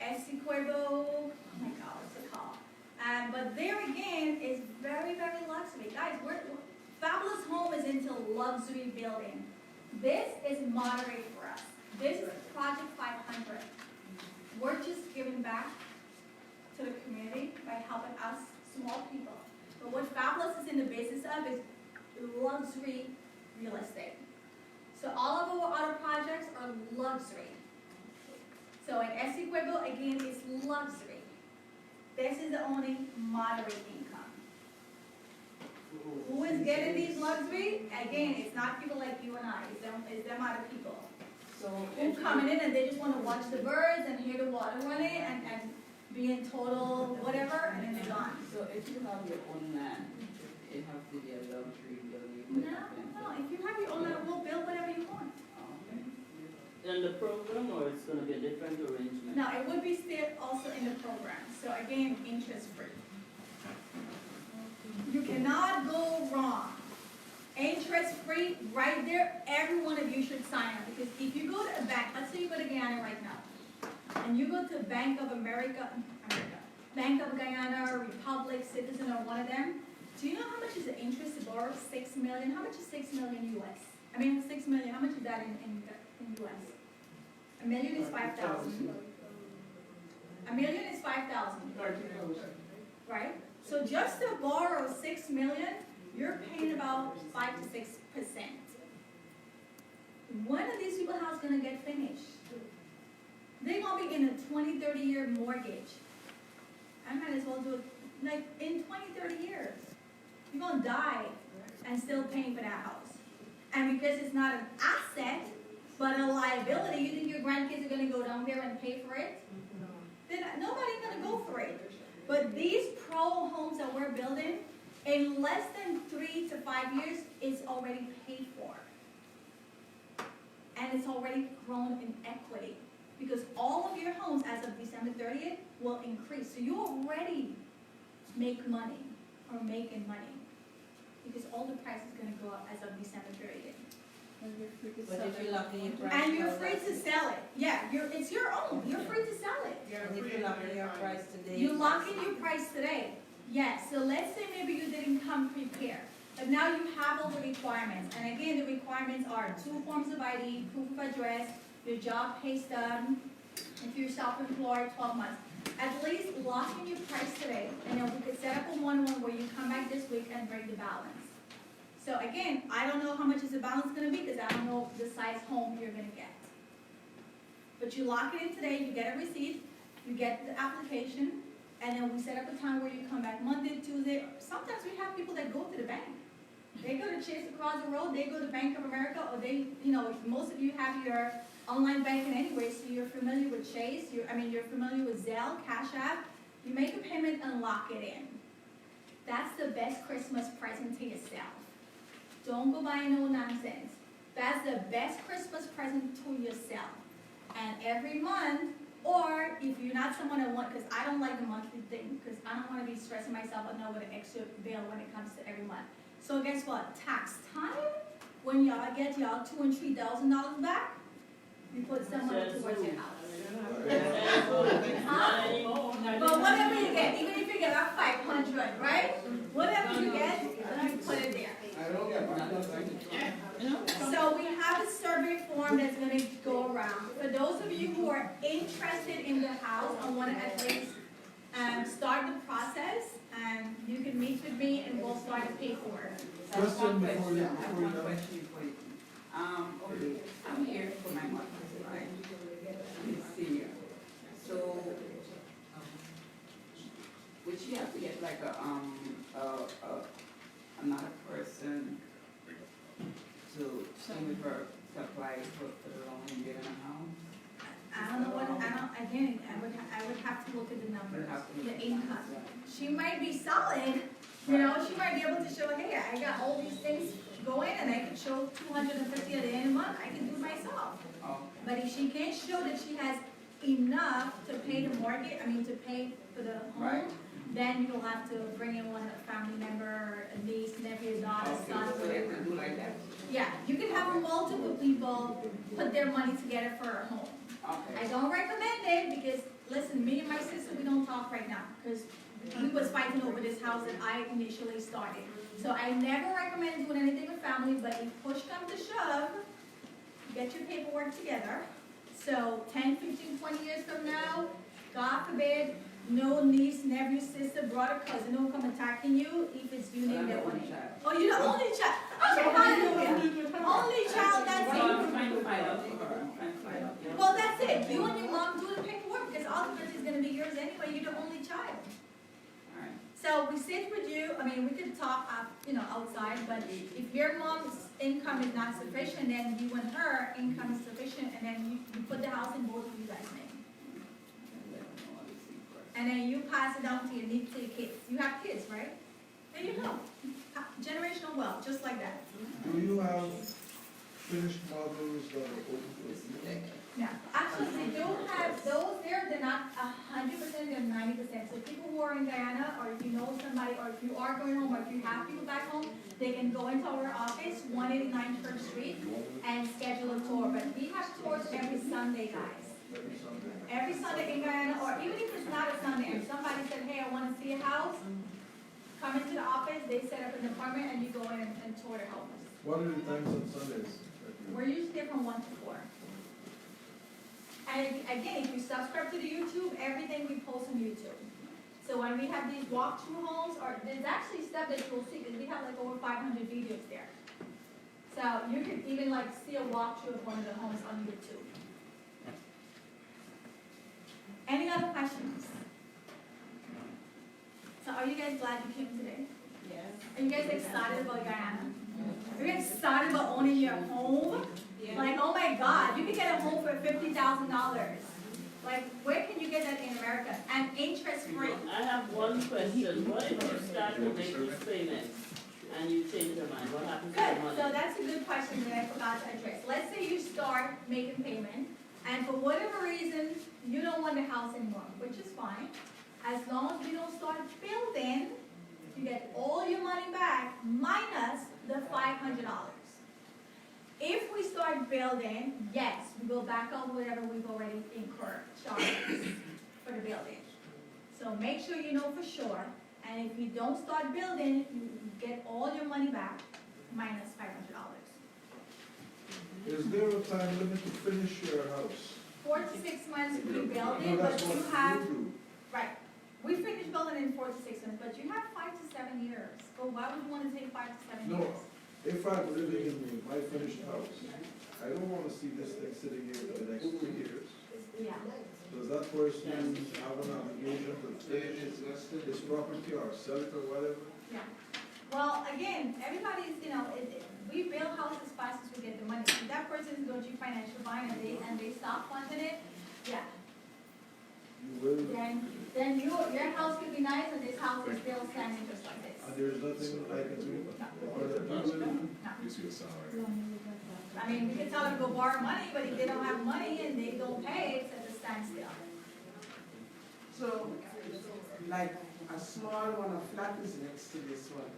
Essequibo, oh my God, what's it called? But there again is very, very luxury. Guys, Fabulous Home is into luxury building. This is moderate for us. This is Project 500. We're just giving back to the community by helping us, small people. But what Fabulous is in the business of is luxury real estate. So all of our other projects are luxury. So in Essequibo, again, it's luxury. This is the only moderate income. Who is getting these luxury? Again, it's not people like you and I. It's them other people. So Who coming in and they just want to watch the birds and hear the water running and be in total whatever, and then they're gone. So if you have your own land, it have to be a luxury building. No. If you have your own land, we'll build whatever you want. And the program, or it's gonna be a different arrangement? Now, it would be still also in the program. So again, interest free. You cannot go wrong. Interest free, right there, every one of you should sign up. Because if you go to a bank, let's say you go to Guyana right now, and you go to Bank of America, Bank of Guyana, Republic, Citizen, or one of them, do you know how much is the interest to borrow? 6 million? How much is 6 million US? I mean, 6 million, how much is that in US? A million is 5,000. A million is 5,000. Right? So just to borrow 6 million, you're paying about 5 to 6%. When are these people's house gonna get finished? They're gonna be in a 20, 30-year mortgage. I might as well do it like in 20, 30 years. You're gonna die and still paying for that house. And because it's not an asset, but a liability, you think your grandkids are gonna go down there and pay for it? Then nobody's gonna go for it. But these pro homes that we're building, in less than 3 to 5 years, it's already paid for. And it's already grown in equity. Because all of your homes as of December 30th will increase. So you already make money, or making money. Because all the price is gonna go up as of December 30th. But if you're lucky, your price. And you're free to sell it. Yeah, it's your own. You're free to sell it. And if you're lucky, your price today. You lock in your price today. Yes, so let's say maybe you didn't come prepared. But now you have all the requirements. And again, the requirements are 2 forms of ID, proof of address, your job pay stub, if you're self-employed, 12 months. At least lock in your price today, and then we could set up a one-on-one where you come back this week and bring the balance. So again, I don't know how much is the balance gonna be, because I don't know the size home you're gonna get. But you lock it in today, you get a receipt, you get the application, and then we set up a time where you come back Monday, Tuesday. Sometimes we have people that go to the bank. They go to Chase across the road, they go to Bank of America, or they, most of you have your online banking anyway, so you're familiar with Chase, you're familiar with Zelle, Cash App. You make a payment and lock it in. That's the best Christmas present to yourself. Don't go buy no nonsense. That's the best Christmas present to yourself. And every month, or if you're not someone that because I don't like the monthly thing, because I don't want to be stressing myself out now with an extra bill when it comes to every month. So guess what? Tax time, when y'all get y'all $2,000 and $3,000 back, you put some money towards your house. But whatever you get, even if you get like 500, right? Whatever you get, you put it there. So we have a survey form that's going to go around. For those of you who are interested in the house and want to at least start the process, you can meet with me and we'll start the paperwork. Question before you Question for you. Okay, I'm here for my mother, right? She's senior. So, would she have to get like a another person to apply for the loan and get in a home? I don't know what, again, I would have to look at the numbers, the income. She might be solid, you know, she might be able to show, hey, I got all these things going and I can show 250 at the end of the month, I can do it myself. Oh, But if she can't show that she has enough to pay the mortgage, to pay for the home, right. then you'll have to bring in one family member, a niece, nephew, daughter, Okay, son, so they whatever. can do like that? Yeah, you can have multiple people put their money together for a home. Okay. I don't recommend it because, listen, me and my sister, we don't talk right now because we was fighting over this house that I initially started. So I never recommend doing anything with family, but if push comes to shove, get your paperwork together. So 10, 15, 20 years from now, God forbid, no niece, nephew, sister, brother, cousin will come attacking you if it's you name that one. Oh, you're the only child. Okay, hallelujah. Only child, that's Well, I'm it. trying to find out for her. I'm trying to find out. Yeah. Well, that's it. You and your mom do the paperwork because ultimately it's going to be yours anyway. You're the only child. All right. So we sit with you. We could talk, outside. But if your mom's income is not sufficient, then you and her income is sufficient, and then you put the house in both of you guys' name. And then you pass it down to your niece, to your kids. You have kids, right? There you go. Generational wealth, just like that. Do you have finished models that are open for view? Yeah, actually, they do have those there, they're not 100%, they're 90%. So people who are in Guyana, or if you know somebody, or if you are going home, or if you have people back home, they can go into our office, 189 Church Street, and schedule a tour. But we have tours every Sunday, guys. Every Sunday? Every Sunday in Guyana, or even if it's not a Sunday, if somebody said, hey, I want to see a house, come into the office, they set up an appointment, and you go in and tour the house. What are the times on Sundays? We're usually there from 1 to 4. And again, if you subscribe to the YouTube, everything we post on YouTube. So when we have these walkthrough homes, or there's actually stuff that you'll see, because we have like over 500 videos there. So you can even like see a walkthrough of one of the homes on YouTube. Any other questions? So are you guys glad you came today? Yes. Are you guys excited about Guyana? Are you excited about owning your home? Yeah. Like, oh my God, you can get a home for $50,000. Like, where can you get that in America? And interest free. I have one question. What if you start to make these payments and you change your mind? What happens to Good, the money? so that's a good question that I forgot to address. Let's say you start making payment, and for whatever reason, you don't want the house anymore, which is fine. As long as you don't start building, you get all your money back minus the $500. If we start building, yes, we go back on whatever we've already incurred charges for the building. So make sure you know for sure, and if you don't start building, you get all your money back minus $500. Is there a time limit to finish your house? 4 to 6 months we build No, it, but that's you what have, you do. right, we finish building in 4 to 6 months, but you have 5 to 7 years. So why would you want to take 5 to 7 No. years? If I'm living in my finished house, I don't want to see this thing sitting here for the next 2 years. Yeah. Does that person have an obligation to finish his property or sell it or whatever? Yeah. Well, again, everybody's, we build houses as fast as we get the money. If that person is going through financial bind and they stop funding it, yeah. You will, Then your house could be nice and this house is still standing just like this. and there's nothing I can do for the people. You see the sign right We can tell them to go borrow money, but if they don't have money and they don't pay, it's at a standstill. So, like, a small one, a flat is next to this one.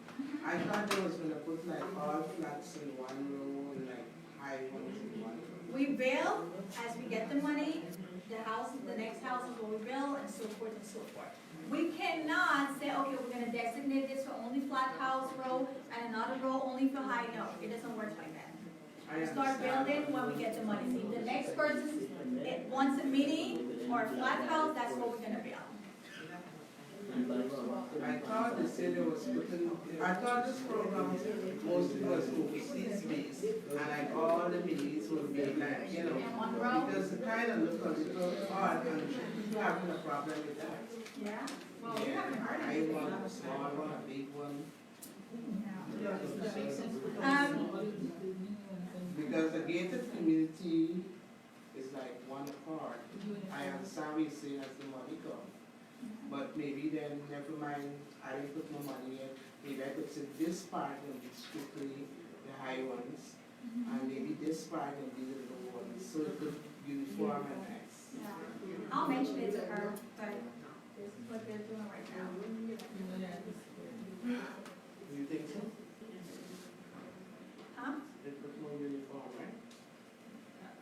I thought they was gonna put like all flats in one row and like high ones in one row. We build as we get the money, the next house is what we build, and so forth and so forth. We cannot say, okay, we're gonna designate this for only flat house row and another row only for high. No, it doesn't work like that. We start building when we get the money. See, the next person wants a mini or a flat house, that's what we're gonna build. I thought they said it was putting, I thought this program mostly was overseas based, and like all the minis would be like, In one row. because it kind of looked a little odd, and you having a problem with that. Yeah? Well, we haven't heard I anything. want a small one, a big one. Because a gated community is like one apart. I understand what you're saying as the money come. But maybe then, never mind, I didn't put no money in. Maybe I could say this part will be strictly the high ones. And maybe this part will be the low ones. So it could uniform and nice. Yeah. I'll mention it to her, but this is what they're doing right now. Do you think so? Huh? It looks more uniform, right?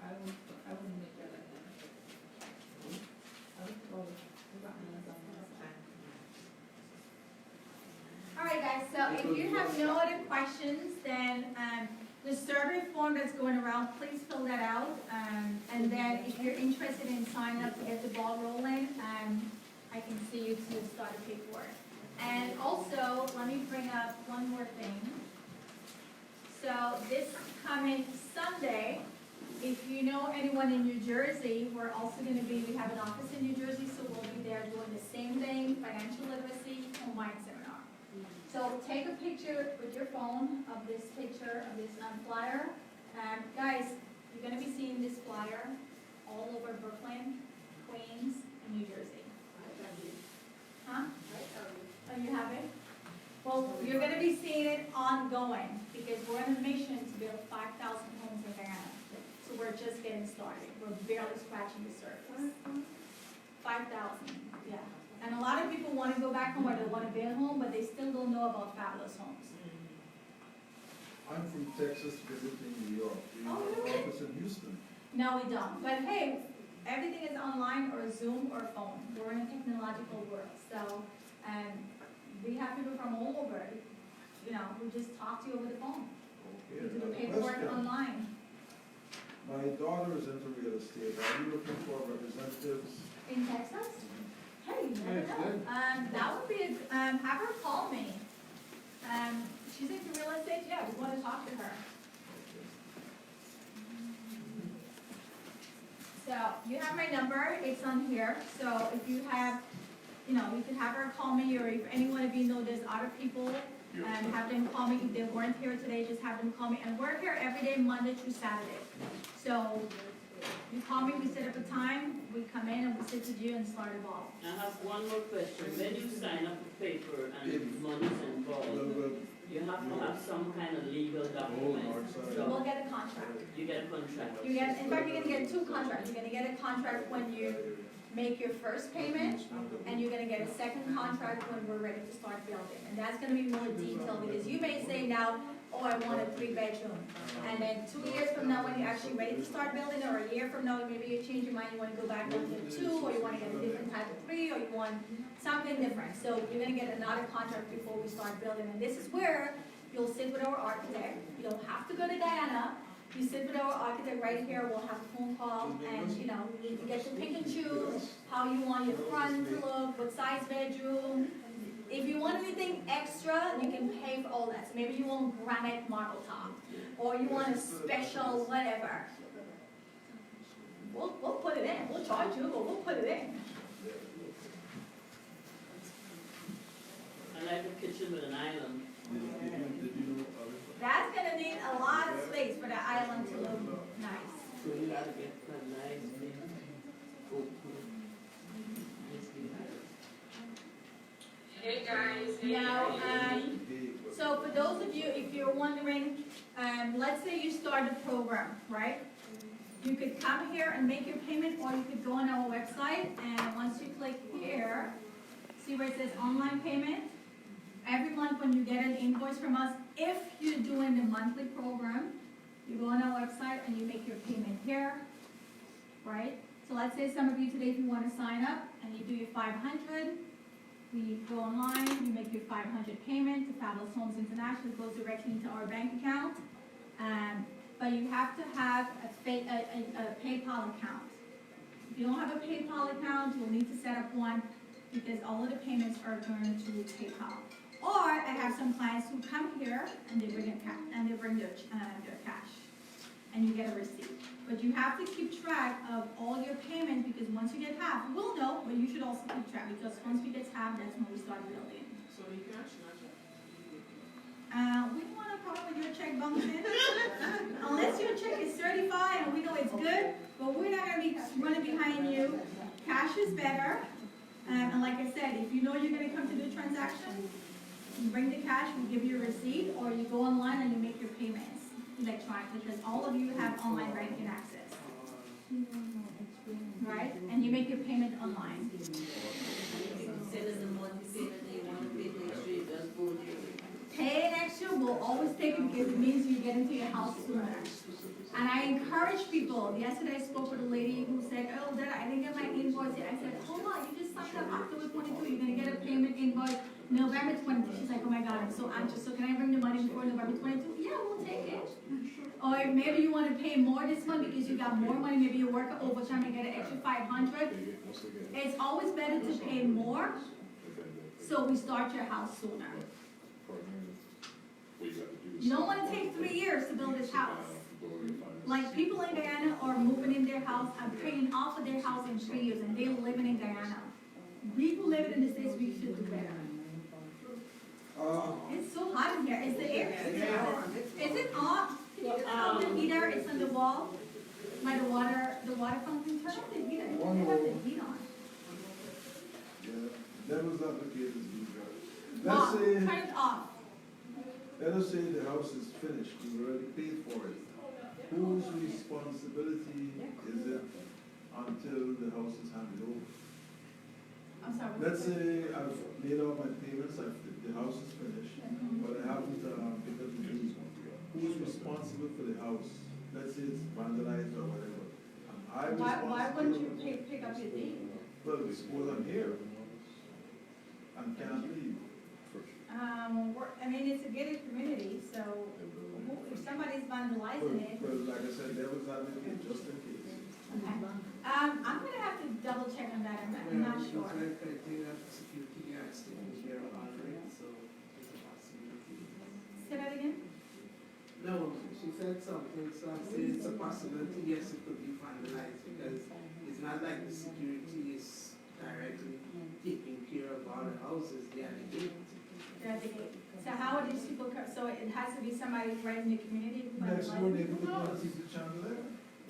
I wouldn't make that like that. I would go with All right, guys, so if you have no other questions, then the survey form that's going around, please fill that out. And then if you're interested in signing up to get the ball rolling, I can see you to start to pay for it. And also, let me bring up one more thing. So this coming Sunday, if you know anyone in New Jersey, we're also going to be, we have an office in New Jersey, so we'll be there doing the same thing, financial literacy, combined seminar. So take a picture with your phone of this picture of this flyer. Guys, you're going to be seeing this flyer all over Brooklyn, Queens, and New Jersey. Huh? Oh, you have it? Well, you're going to be seeing it ongoing because we're on a mission to build 5,000 homes in Guyana. So we're just getting started. We're barely scratching the surface. 5,000, yeah. And a lot of people want to go back home or they want to build a home, but they still don't know about fabulous homes. I'm from Texas visiting New York. We have Oh, an really? office in Houston. No, we don't. But hey, everything is online or Zoom or phone. We're in a technological world. So we have people from all over, you know, who just talk to you over the phone. Okay, We do the another paperwork question. online. My daughter is into real estate. Are you looking for representatives? In Texas? Hey, you never Yeah, it's know. good. That would be, have her call me. She's into real estate, yeah, we want to talk to her. So, you have my number, it's on here, so if you have, you know, you can have her call me, or if any one of you know there's other people, have them call me. If they weren't here today, just have them call me, and we're here every day, Monday through Saturday. So, you call me, we set up a time, we come in and we sit with you and start a ball. I have one more question. When you sign up for paper and money's involved, you have to have some kind of legal document. We'll So get a contract. you get a contract. You get, in fact, you're gonna get 2 contracts. You're gonna get a contract when you make your first payment, and you're gonna get a second contract when we're ready to start building. And that's gonna be more detailed, because you may say now, oh, I want a 3-bedroom. And then 2 years from now, when you're actually ready to start building, or a year from now, maybe you change your mind, you wanna go back down to 2, or you wanna get a different type of 3, or you want something different. So you're gonna get another contract before we start building. And this is where you'll sit with our architect. You don't have to go to Guyana. You sit with our architect right here, we'll have a phone call, and you know, you get to pick and choose how you want your front to look, what size bedroom. If you want anything extra, you can pay for all that. So maybe you want granite marble top, or you want a special whatever. We'll put it in. We'll charge you, but we'll put it in. I like a kitchen with an island. Did you know? That's gonna need a lot of space for the island to look nice. So you gotta get a nice big Hey guys. Now, so for those of you, if you're wondering, let's say you start the program, right? You could come here and make your payment, or you could go on our website, and once you click here, see where it says online payment? Every month when you get an invoice from us, if you're doing the monthly program, you go on our website and you make your payment here, right? So let's say some of you today, if you want to sign up and you do your 500, we go online, you make your 500 payment to Fabulous Homes International, it goes directly into our bank account. But you have to have a PayPal account. If you don't have a PayPal account, you'll need to set up one, because all of the payments are going to PayPal. Or I have some clients who come here and they bring their cash, and you get a receipt. But you have to keep track of all your payments, because once you get half, we'll know, but you should also keep track, because once we get that's when we start building. So you cash, not check. We don't want a problem with your check bouncing. Unless your check is certified and we know it's good, but we're not gonna be running behind you. Cash is better. And like I said, if you know you're gonna come to do a transaction, you bring the cash, we give you a receipt, or you go online and you make your payments electronically, because all of you have online banking access. Right? And you make your payment online. Say there's a monthly payment that you want to pay the extra, you just go there. Paying extra will always take it because it means you get into your house sooner. And I encourage people. Yesterday I spoke with a lady who said, oh, Dad, I didn't get my invoice yet. I said, hold on, you just signed up October 22. You're going to get a payment invoice November 22. She's like, oh my God, I'm so anxious. So can I bring the money before November 22? Yeah, we'll take it. Or maybe you want to pay more this month because you got more money. Maybe you work overtime and get an extra 500. It's always better to pay more so we start your house sooner. You don't want to take 3 years to build this house. Like people in Guyana are moving in their house and paying off of their house in 3 years, and they're living in Guyana. People living in the States, we should do better. It's so hot in here. Is the air? Is it on? Can you turn on the heater? It's on the wall by the water fountain. Turn on the heater. You don't have the heat on. Yeah, that was not the case as usual. Off. Let's say, Turn it off. let us say the house is finished, we already paid for it. Whose responsibility is it until the house is handed over? I'm sorry. Let's say I've made all my payments, the house is finished, but I haven't picked up the keys. Who's responsible for the house? Let's say it's vandalized or whatever. Am I Why responsible? wouldn't you pick up your deed? Well, suppose I'm here and can't leave. I mean, it's a gated community, so if somebody's vandalizing it. Well, like I said, that was not the case, just in case. Okay. I'm gonna have to double check on that, I'm not sure. I think that security guards taking care of all of it, so it's a possibility. Say that again? No, she said something, so I said it's a possibility, yes, it could be vandalized, because it's not like the security is directly taking care of all the houses, they are the gate. Yeah, the gate. So how would these people come, so it has to be somebody right in the community who Next door vandalizes? neighbor would want to see the chandelier.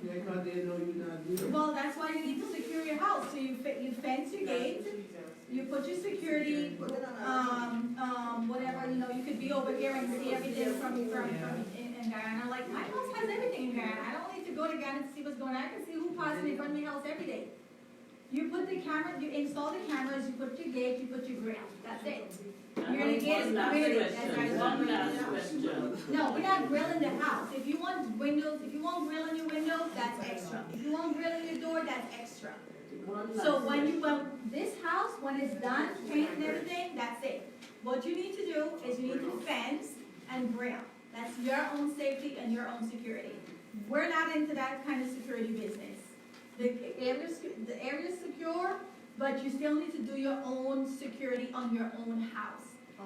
Yeah, because they know you're not there. Well, that's why you need to secure your house, so you fence your gate, you put your security, whatever, you could be over here and see everything from in Guyana. Like, my house has everything in Guyana. I don't need to go to Guyana to see what's going on. I can see who passes in front of my house every day. You put the camera, you install the cameras, you put your gate, you put your grill. That's it. You're gonna get it committed. One last question. No, we're not grilling the house. If you want windows, if you want grill in your window, that's extra. If you want grill in your door, that's extra. So this house, when it's done, paint and everything, that's it. What you need to do is you need to fence and grill. That's your own safety and your own security. We're not into that kind of security business. The area's secure, but you still need to do your own security on your own house.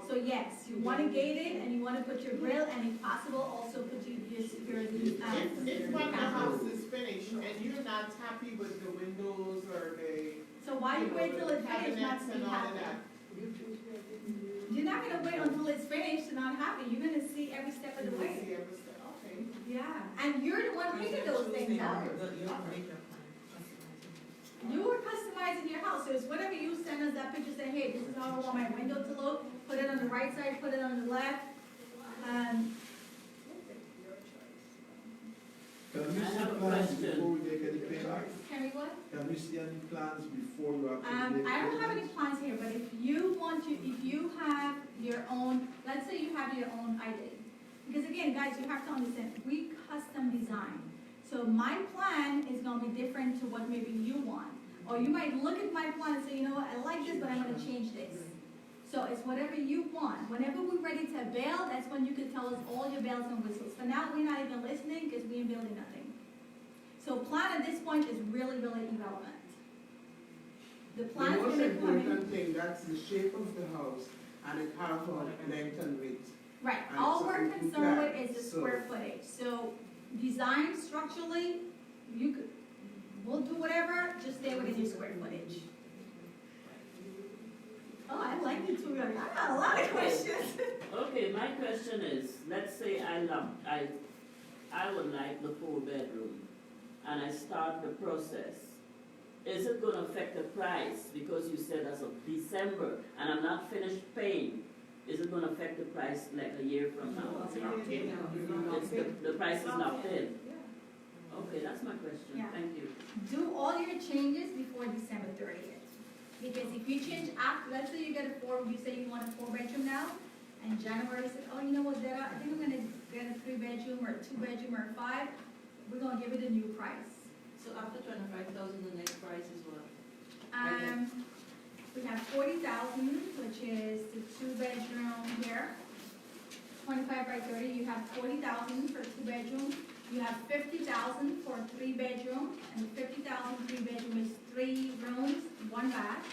So yes, you want to gate it and you want to put your grill, and if possible, also put your security. If when the house is finished and you're not happy with the windows or So why you wait till it's finished not cabinets to be and all of happy? that? You're not gonna wait until it's finished and not happy. You're gonna see every step of the way. Okay. Yeah, and you're the one picking those things out. You are customizing your house, so it's whatever you send us that picture, say, hey, this is how I want my window to look, put it on the right side, put it on the left. Can we I see have a plans question. before we make any payment? Can we what? Can we see any plans before you actually make I don't have any payments? plans here, but if you have your own, let's say you have your own ID. Because again, guys, you have to understand, we custom design. So my plan is gonna be different to what maybe you want. Or you might look at my plan and say, you know what, I like this, but I'm gonna change this. So it's whatever you want. Whenever we're ready to bail, that's when you can tell us all your bells and whistles. For now, we're not even listening because we ain't building nothing. So plan at this point is really, really irrelevant. The The plan's most gonna come in. important thing, that's the shape of the house and it has on length and width. Right, And all so we're it can concerned flat, with is the so- square footage. So design structurally, we'll do whatever, just stay within your square footage. Oh, I You're like, I got a lot of questions. Okay, my question is, let's say I would like the 4-bedroom, and I start the process. Is it gonna affect the price, because you said as of December, and I'm not finished paying? Is it gonna affect the price like a year from now? The price is locked in? Okay, that's my question, Yeah. thank you. Do all your changes before December 30th. Because if you change after, let's say you get you say you want a 4-bedroom now, and January said, oh, you know what, Dara, I think I'm gonna get a 3-bedroom or a 2-bedroom or a 5, we're gonna give it a new price. So after 25,000, the next price is what? We have 40,000, which is the 2-bedroom here. 25 by 30, you have 40,000 for a 2-bedroom. You have 50,000 for a 3-bedroom, and the 50,000 3-bedroom is 3 rooms, 1 bath.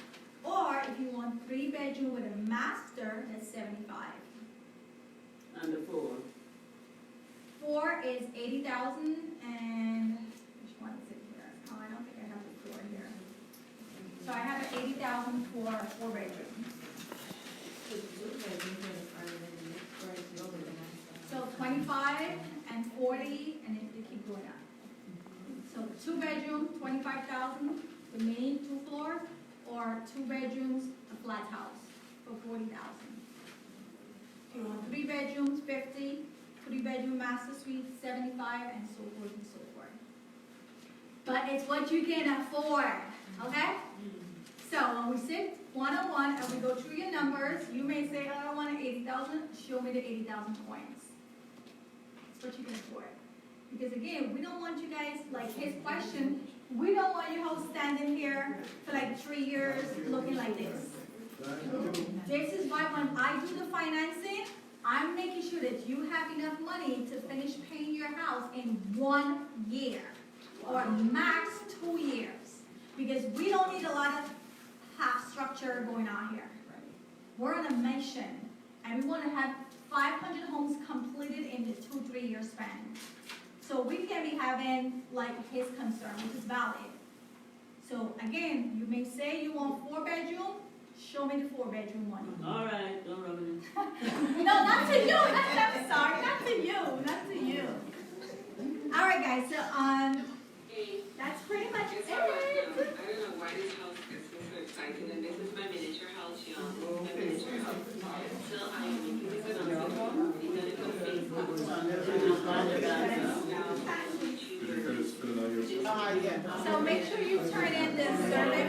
Or if you want 3-bedroom with a master, that's 75. And the 4? 4 is 80,000, and which one is it here? Oh, I don't think I have the 4 here. So I have an 80,000 for a 4-bedroom. So 25 and 40, and they keep going up. So 2-bedroom, 25,000, the main 2 floors, or 2 bedrooms, a flat house for 40,000. If you want 3 bedrooms, 50, 3-bedroom master suite, 75, and so forth and so forth. But it's what you can afford, okay? So when we sit one-on-one and we go through your numbers, you may say, oh, I want 80,000, show me the 80,000 coins. It's what you can afford. Because again, we don't want you guys, like his question, we don't want you all standing here for like 3 years looking like this. This is why when I do the financing, I'm making sure that you have enough money to finish paying your house in 1 year or max 2 years. Because we don't need a lot of half structure going on here. We're on a mission, and we want to have 500 homes completed in the 2-3 year span. So we can be having like his concern, which is valid. So again, you may say you want 4-bedroom, show me the 4-bedroom one. All right, don't rub it in. No, not to you, I'm sorry, not to you, not to you. All right guys, so that's pretty much it. I don't know why this house gets me so excited, and this is my miniature house, y'all. My miniature house. So I am making this announcement. We're gonna go Facebook. Did you finish filling out your? Yeah. So make sure you turn in the survey.